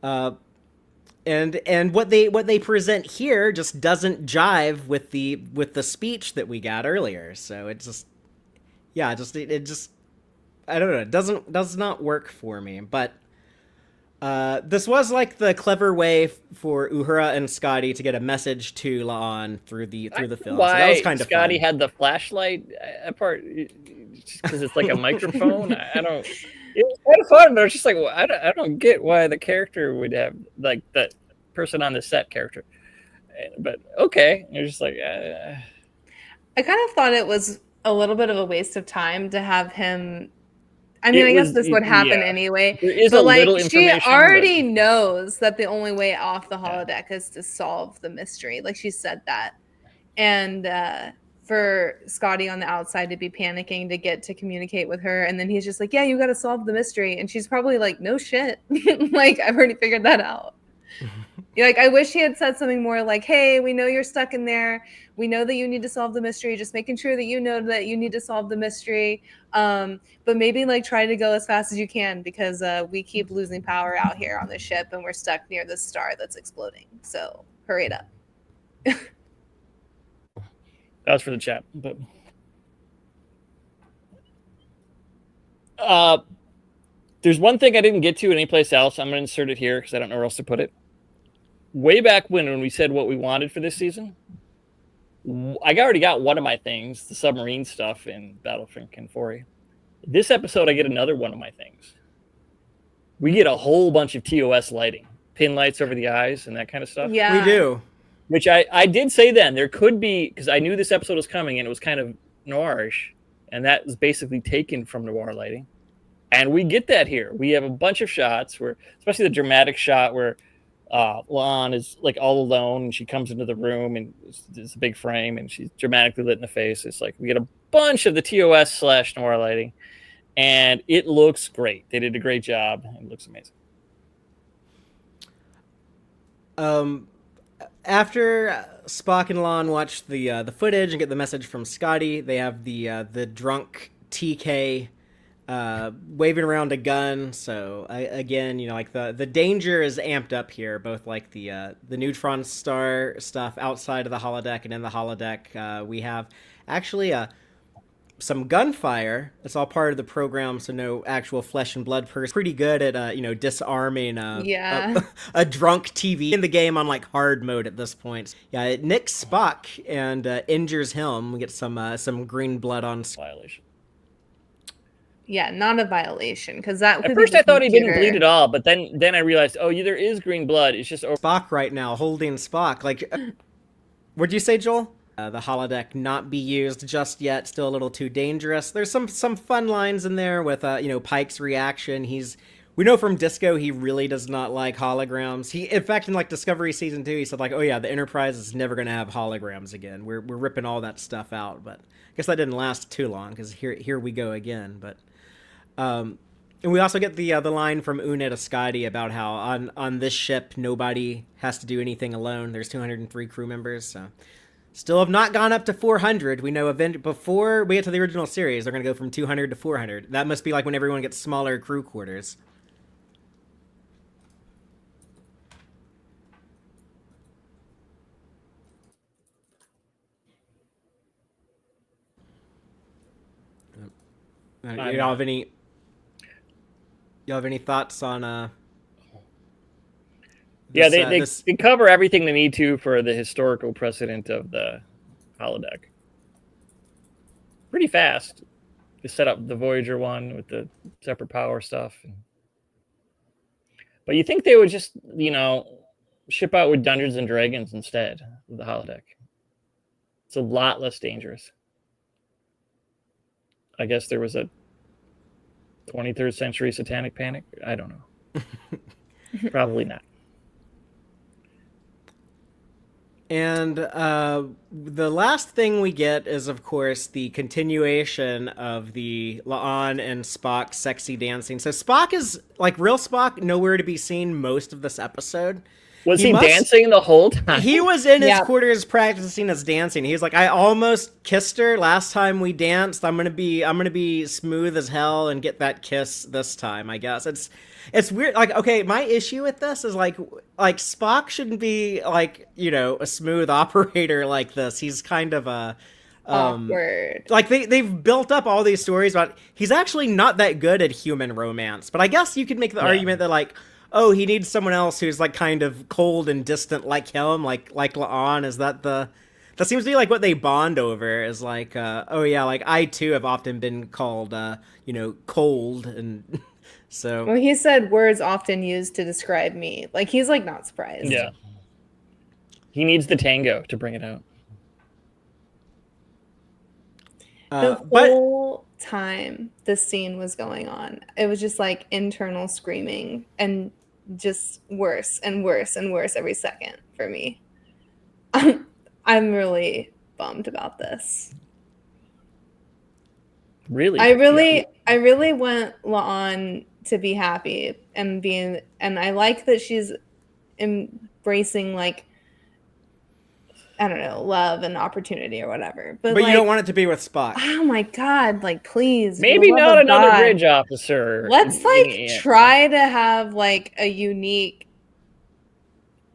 and what they present here just doesn't jive with the speech that we got earlier. So it just I don't know. It does not work for me, but. This was like the clever way for Uhura and Scotty to get a message to La'an through the film. Why so that was kind of Scotty fun. had the flashlight part because it's like a microphone. I don't. It was kind of fun, but it's just like I don't get why the character would have like that person on the set character. But okay, you're just like. I kind of thought it was a little bit of a waste of time to have him. I mean, I guess this would happen anyway. There is but a little like, she information, already knows that the only way off the holodeck is to solve the mystery. Like, she said that. And for Scotty on the outside to be panicking to get to communicate with her, and then he's just like, yeah, you got to solve the mystery. And she's probably like, no shit. Like, I've already figured that out. Like, I wish he had said something more like, hey, we know you're stuck in there. We know that you need to solve the mystery. Just making sure that you know that you need to solve the mystery. But maybe like try to go as fast as you can because we keep losing power out here on the ship and we're stuck near this star that's exploding. So hurry it up. That was for the chat, but there's one thing I didn't get to anyplace else. I'm going to insert it here because I don't know where else to put it. Way back when we said what we wanted for this season, I already got one of my things, the submarine stuff in Battlefront Kenfori. This episode, I get another one of my things. We get a whole bunch of TOS lighting, pin lights over the eyes and that kind of stuff. Yeah. We do. Which I did say then, there could be, because I knew this episode was coming and it was kind of noirish, and that was basically taken from noir lighting. And we get that here. We have a bunch of shots where, especially the dramatic shot where Lon is like all alone and she comes into the room and it's a big frame and she's dramatically lit in the face. It's like we get a bunch of the TOS / noir lighting and it looks great. They did a great job. It looks amazing. After Spock and Lon watch the footage and get the message from Scotty, they have the drunk TK waving around a gun. So again, like the danger is amped up here, both like the neutron star stuff outside of the holodeck and in the holodeck. We have actually some gunfire. It's all part of the program, so no actual flesh and blood person. Pretty good at disarming a drunk TV in the game on like hard mode at this point. Yeah, it nicks Spock and injures him. We get some green blood on Violation. Yeah, not a violation because that. At first, I thought he didn't bleed at all, but then I realized, there is green blood. It's just Spock right now holding Spock. Like, what'd you say, Joel? The holodeck not be used just yet. Still a little too dangerous. There's some fun lines in there with Pike's reaction. We know from Disco he really does not like holograms. In fact, in like Discovery Season 2, he said like, oh yeah, the Enterprise is never going to have holograms again. We're ripping all that stuff out. But I guess that didn't last too long because here we go again. But and we also get the line from Una to Scotty about how on this ship nobody has to do anything alone. There's 203 crew members, so still have not gone up to 400. We know before we get to the original series, they're going to go from 200 to 400. That must be like when everyone gets smaller crew quarters. Y'all have any thoughts on this, they cover everything they need to for the historical precedent of the holodeck pretty fast. They set up the Voyager one with the separate power stuff, but you think they would just ship out with Dungeons and Dragons instead of the holodeck. It's a lot less dangerous. I guess there was a 23rd century satanic panic. I don't know. Probably not. And the last thing we get is, of course, the continuation of the La'an and Spock sexy dancing. So Spock is, like real Spock, nowhere to be seen most of this episode. Was he dancing the whole time? He was in his quarters practicing his dancing. He was like, I almost kissed her last time we danced. I'm gonna be smooth as hell and get that kiss this time, I guess. It's weird. Like, okay, my issue with this is like Spock shouldn't be like, a smooth operator like this. He's kind of a awkward. Like they've built up all these stories about he's actually not that good at human romance. But I guess you could make the argument that like, oh, he needs someone else who's like kind of cold and distant like him, like La'an. Is that that seems to be like what they bond over is like, oh yeah, like I too have often been called, cold and so. Well, he said words often used to describe me. Like he's like not surprised. Yeah. He needs the tango to bring it out. The whole time this scene was going on, it was just like internal screaming and just worse and worse and worse every second for me. I'm really bummed about this. Really? I really want La'an to be happy and I like that she's embracing like, I don't know, love and opportunity or whatever. But But like, you don't want it to be with Spock. oh my God, like please. for the Maybe love not of another God, bridge officer. let's like try to have like a unique,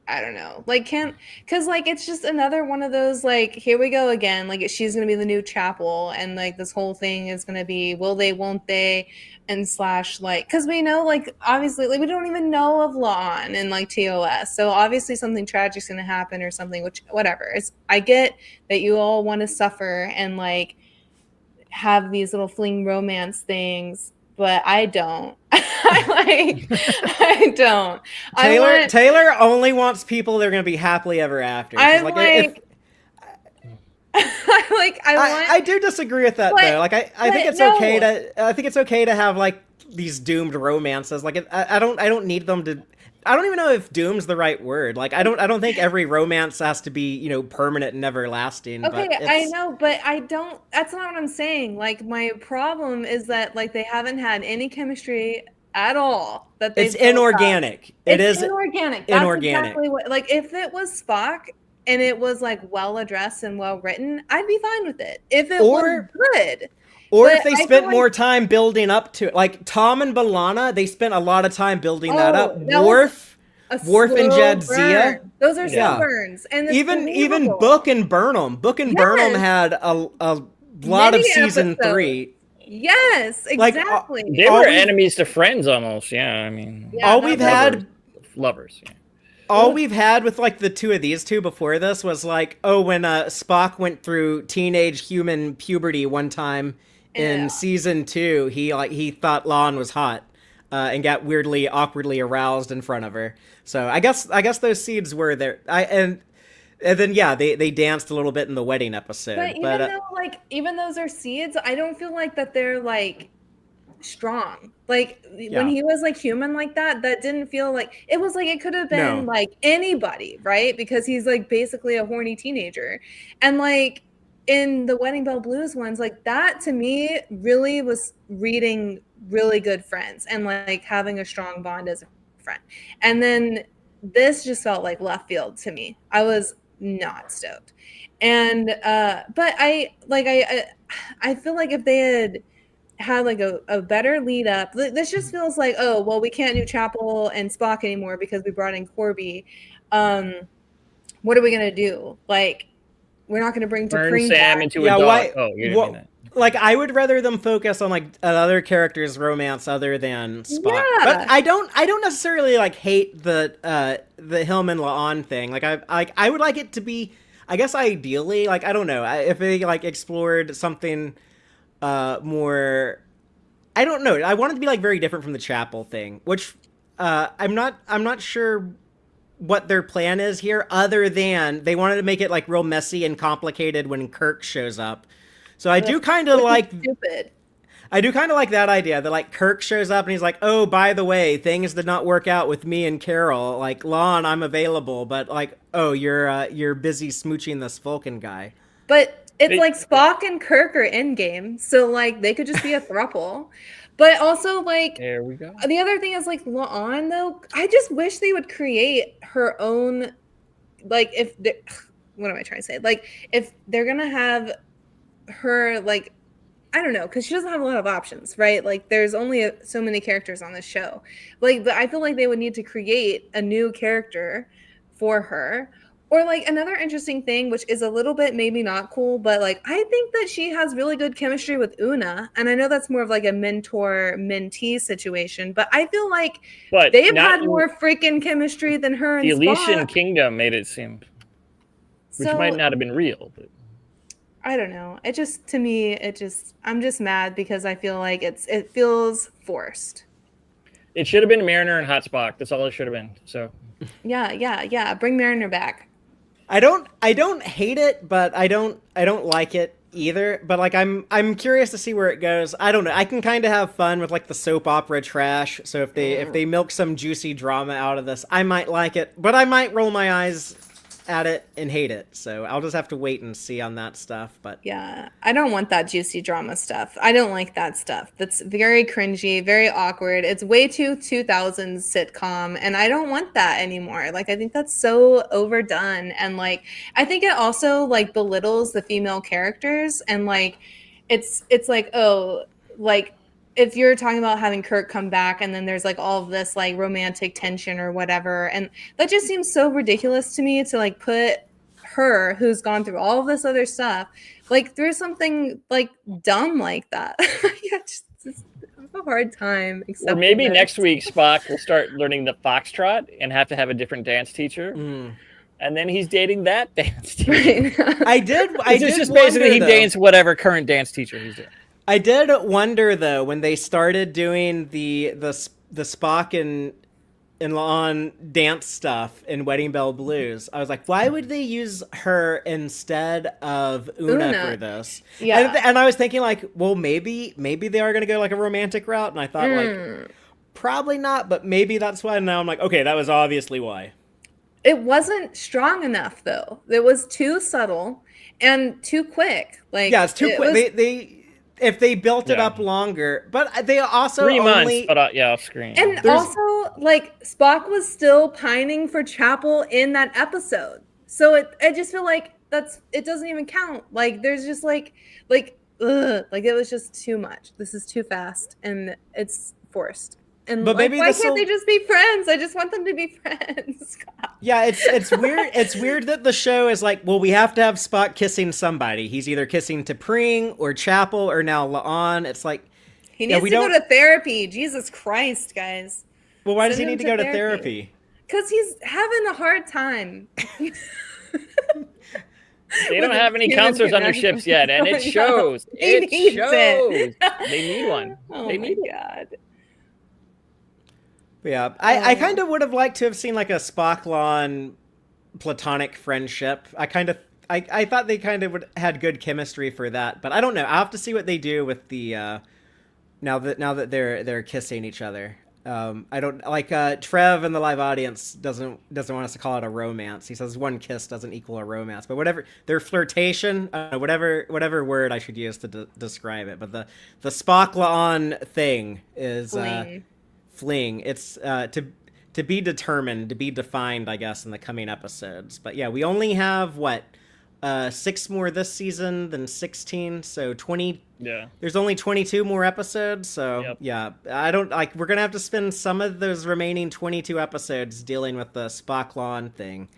I don't know, like because like it's just another one of those like, here we go again, like she's gonna be the new Chapel, and like this whole thing is gonna be will they, won't they, and slash like, because we know like obviously like we don't even know of Lon and like TOS, so obviously something tragic's gonna happen or something, which whatever. It's, I get that you all want to suffer and like have these little fling romance things, but I don't. I don't. Taylor only wants people that are going to be happily ever after. She's I'm like, like, I do disagree with that though. Like, I think it's okay to, I think it's okay to have like these doomed romances. Like, I don't need them to. I don't even know if doom's the right word. Like, I don't think every romance has to be, you know, permanent and everlasting. Okay, but I know, but I don't. That's not what I'm saying. Like, my problem is that like they haven't had any chemistry at all. That it's inorganic. It's inorganic. That's inorganic. exactly what. Like, if it was Spock and it was like well addressed and well written, I'd be fine with it. If it was good. Or if they spent more time building up to it. Like Tom and B'Elanna, they spent a lot of time building that up. Worf and Jadzia. Those are slow burns. And even Book and Burnham. Book and Burnham had a lot of season 3. Yes, exactly. Like, they were enemies to friends almost. Yeah, I mean, all we've had lovers. Yeah. All we've had with like the two of these two before this was like, oh, when Spock went through teenage human puberty one time in season 2, he thought Lon was hot and got weirdly, awkwardly aroused in front of her. So I guess those seeds were there. And then they danced a little bit in the wedding episode. But even though like even those are seeds, I don't feel like that they're like strong. Like when he was like human like that didn't feel like it was like it could have been like anybody, right? Because he's like basically a horny teenager. And like in the Wedding Bell Blues ones, like that to me really was reading really good friends and like having a strong bond as a friend. And then this just felt like left field to me. I was not stoked. And but I feel like if they had like a better lead up, this just feels like, oh well, we can't do Chapel and Spock anymore because we brought in Corby. What are we gonna do? Like, we're not gonna bring Turn Sam into a dog. Oh, you didn't mean that. Like, I would rather them focus on like another character's romance other than Spock. Yeah. But I don't necessarily like hate the Hillman La'an thing. Like I would like it to be, I guess ideally, like I don't know, if they like explored something more, I don't know. I want it to be like very different from the Chapel thing, which I'm not sure what their plan is here, other than they wanted to make it like real messy and complicated when Kirk shows up. So I do kind of like stupid. I do kind of like that idea that like Kirk shows up and he's like, oh, by the way, things did not work out with me and Carol. Like, Lon, I'm available, but like, oh, you're busy smooching this Vulcan guy. But it's like Spock and Kirk are endgame, so like they could just be a throuple. But also like, there we go. The other thing is like La'an though, I just wish they would create her own. Like, if what am I trying to say? Like, if they're gonna have her, like, I don't know, because she doesn't have a lot of options, right? Like, there's only so many characters on this show. Like, but I feel like they would need to create a new character for her. Or like another interesting thing, which is a little bit maybe not cool, but like I think that she has really good chemistry with Una, and I know that's more of like a mentor-mentee situation, but I feel like they've had more freaking chemistry than her and the Elysian Spock. Kingdom made it seem, which might not have been real, but I don't know. It just, to me, I'm just mad because I feel like it feels forced. It should have been Mariner and Hot Spock. That's all it should have been. So yeah. Bring Mariner back. I don't hate it, but I don't like it either. But like I'm curious to see where it goes. I don't know. I can kind of have fun with like the soap opera trash. So if they milk some juicy drama out of this, I might like it, but I might roll my eyes at it and hate it. So I'll just have to wait and see on that stuff. But Yeah, I don't want that juicy drama stuff. I don't like that stuff. That's very cringy, very awkward. It's way too 2000s sitcom, and I don't want that anymore. Like, I think that's so overdone, and like, I think it also like belittles the female characters, and like, it's like, oh, like if you're talking about having Kirk come back and then there's like all of this like romantic tension or whatever, and that just seems so ridiculous to me to like put her who's gone through all of this other stuff like through something like dumb like that. Yeah, just I have a hard time Or maybe this. next week Spock will start learning the foxtrot and have to have a different dance teacher. And then he's dating that dance teacher. I did just wonder, basically he though. dates whatever current dance teacher he's doing. I did wonder though when they started doing the Spock and La'an dance stuff in Wedding Bell Blues. I was like, why would they use her instead of Una. For this? Yeah, and I was thinking like, well, maybe they are going to go like a romantic route, and I thought like probably not, but maybe that's why. And now I'm like, okay, that was obviously why. it wasn't strong enough though. It was too subtle and too quick. Like, yeah, it's too quick. They if they built it up longer, but they also 3 months, only but off screen. And also, like, Spock was still pining for Chapel in that episode. So I just feel like it doesn't even count. Like, there's just like, ugh, like it was just too much. This is too fast and it's forced. And but like, maybe why can't they just be friends? I just want them to be friends. God. Yeah, it's weird. It's weird that the show is like, well, we have to have Spock kissing somebody. He's either kissing T'Pring or Chapel or now La'an. It's like He needs to go to therapy. Jesus Christ, guys. Well, why does he need to go to therapy? Because he's having a hard time. They don't have any counselors on their ships yet, and it shows. It shows. They need one. Oh they need my God. Yeah, I kind of would have liked to have seen like a Spock-La'an platonic friendship. I thought they kind of had good chemistry for that, but I don't know. I'll have to see what they do with the now that they're kissing each other. I don't like Trev in the live audience doesn't want us to call it a romance. He says one kiss doesn't equal a romance, but whatever their flirtation, whatever word I should use to describe it. But the Spock-La'an thing is fling. It's to be determined, to be defined, I guess, in the coming episodes. But yeah, we only have 6 more this season than 16, so 20. Yeah. There's only 22 more episodes, so yeah, I don't like. We're gonna have to spend some of those remaining 22 episodes dealing with the Spock-La'an thing.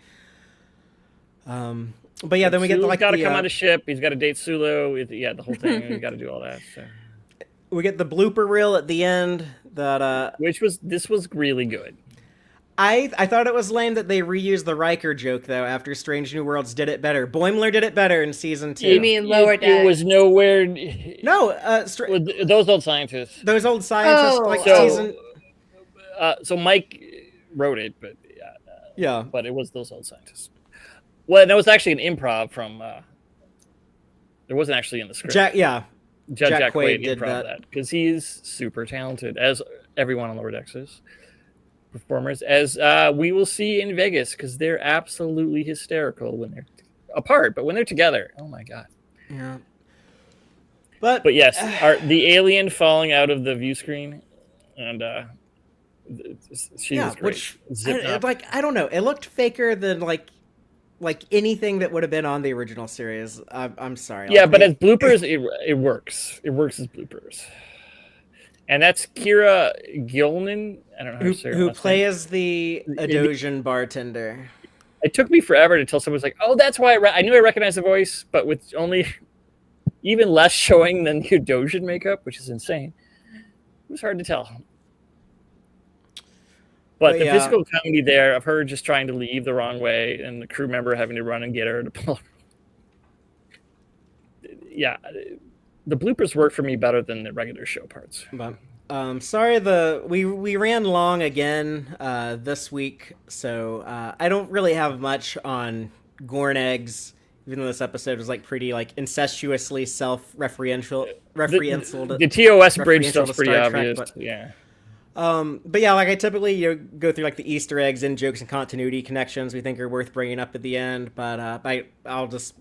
But yeah, then we get Sulu's got to come on the ship. He's got to date Sulu. The whole thing. He's got to do all that. So. We get the blooper reel at the end that this was really good. I thought it was lame that they reused the Riker joke though after Strange New Worlds did it better. Boimler did it better in season 2. You mean Lower Deck? It was nowhere. No, those old scientists. Those old scientists season. So Mike wrote it, but yeah, but it was those old scientists. Well, that was actually an improv from. There wasn't actually in the script. Jack Quaid did improv that because he's super talented, as everyone on Lower Decks is. Performers, as we will see in Vegas, because they're absolutely hysterical when they're apart, but when they're together, oh my God. Yeah. But yes, the alien falling out of the view screen, and she was great. Which I don't know, it looked faker than like anything that would have been on the original series. I'm sorry. Yeah, but as bloopers, it works. It works as bloopers. And that's Kira Gilman. I don't know who plays the Adosian bartender. It took me forever until someone was like, "Oh, that's why I knew I recognized the voice," but with only even less showing than the Adosian makeup, which is insane. It was hard to tell. But the physical comedy there of her just trying to leave the wrong way and the crew member having to run and get her to pull. Yeah. The bloopers work for me better than the regular show parts. But, sorry, we ran long again this week, so I don't really have much on Gorn eggs, even though this episode was pretty incestuously self-referential. The TOS bridge stuff's pretty obvious. But, yeah. But yeah, like I typically go through like the Easter eggs and jokes and continuity connections we think are worth bringing up at the end. But I'll just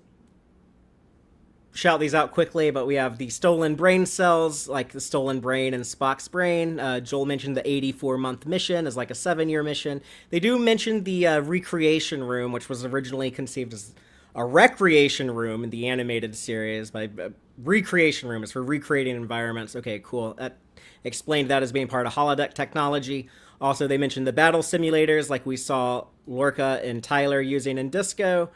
shout these out quickly. But we have the stolen brain cells, like the stolen brain and Spock's brain. Joel mentioned the 84-month mission as like a 7-year mission. They do mention the recreation room, which was originally conceived as a recreation room in the animated series. By recreation room is for recreating environments. Okay, cool. That explained that as being part of holodeck technology. Also, they mentioned the battle simulators, like we saw Lorca and Tyler using in Disco.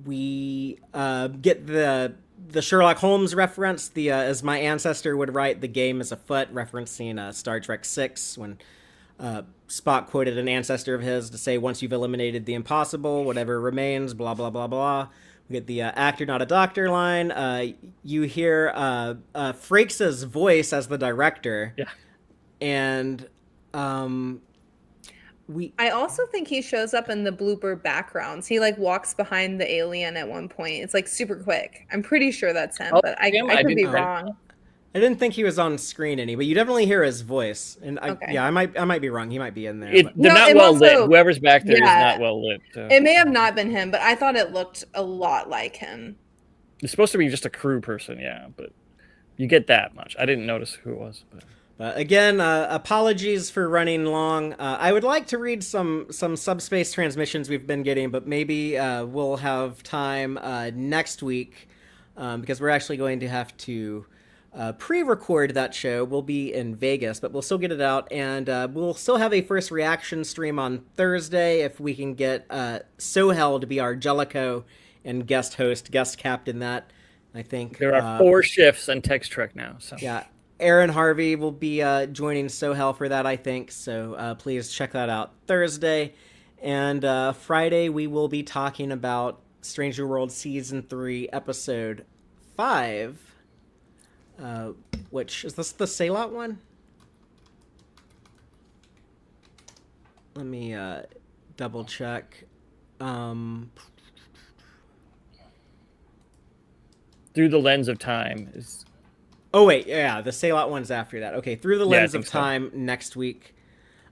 We get the Sherlock Holmes reference. The as my ancestor would write, the game is afoot, referencing Star Trek 6 when Spock quoted an ancestor of his to say, "Once you've eliminated the impossible, whatever remains, blah blah blah blah." We get the actor, not a doctor line. You hear Frakes' voice as the director. Yeah. And I also think he shows up in the blooper backgrounds. He like walks behind the alien at one point. It's like super quick. I'm pretty sure that's him, but I could be wrong. I didn't think he was on screen any, but you definitely hear his voice. And I might be wrong. He might be in there. They're not well lit. Whoever's back there is not well lit. So. It may have not been him, but I thought it looked a lot like him. It's supposed to be just a crew person, yeah, but you get that much. I didn't notice who it was. But again, apologies for running long. I would like to read some subspace transmissions we've been getting, but maybe we'll have time next week because we're actually going to have to pre-record that show. We'll be in Vegas, but we'll still get it out, and we'll still have a first reaction stream on Thursday if we can get Sohel to be our Jellicoe and guest captain. That I think there are 4 shifts on Tex-Trek now. So yeah, Aaron Harvey will be joining Sohel for that, I think. So please check that out Thursday, and Friday we will be talking about Stranger World Season 3, Episode 5. Which is this the Sailot one? Let me double check. Through the Lens of Time is. Oh wait, yeah, the Sailot one's after that. Okay, Through the Lens of Time next week.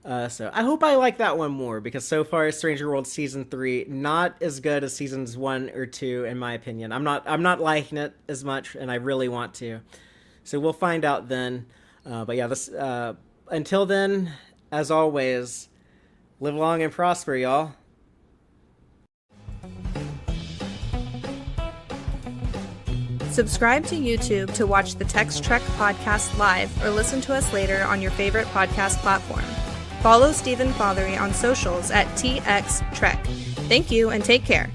So I hope I like that one more because so far Stranger World Season 3 not as good as Seasons 1 or 2 in my opinion. I'm not liking it as much, and I really want to. So we'll find out then. But yeah, this until then, as always, live long and prosper, y'all. Subscribe to YouTube to watch the Tex-Trek podcast live or listen to us later on your favorite podcast platform. Follow Stephen Fothery on socials at TXTrek. Thank you and take care.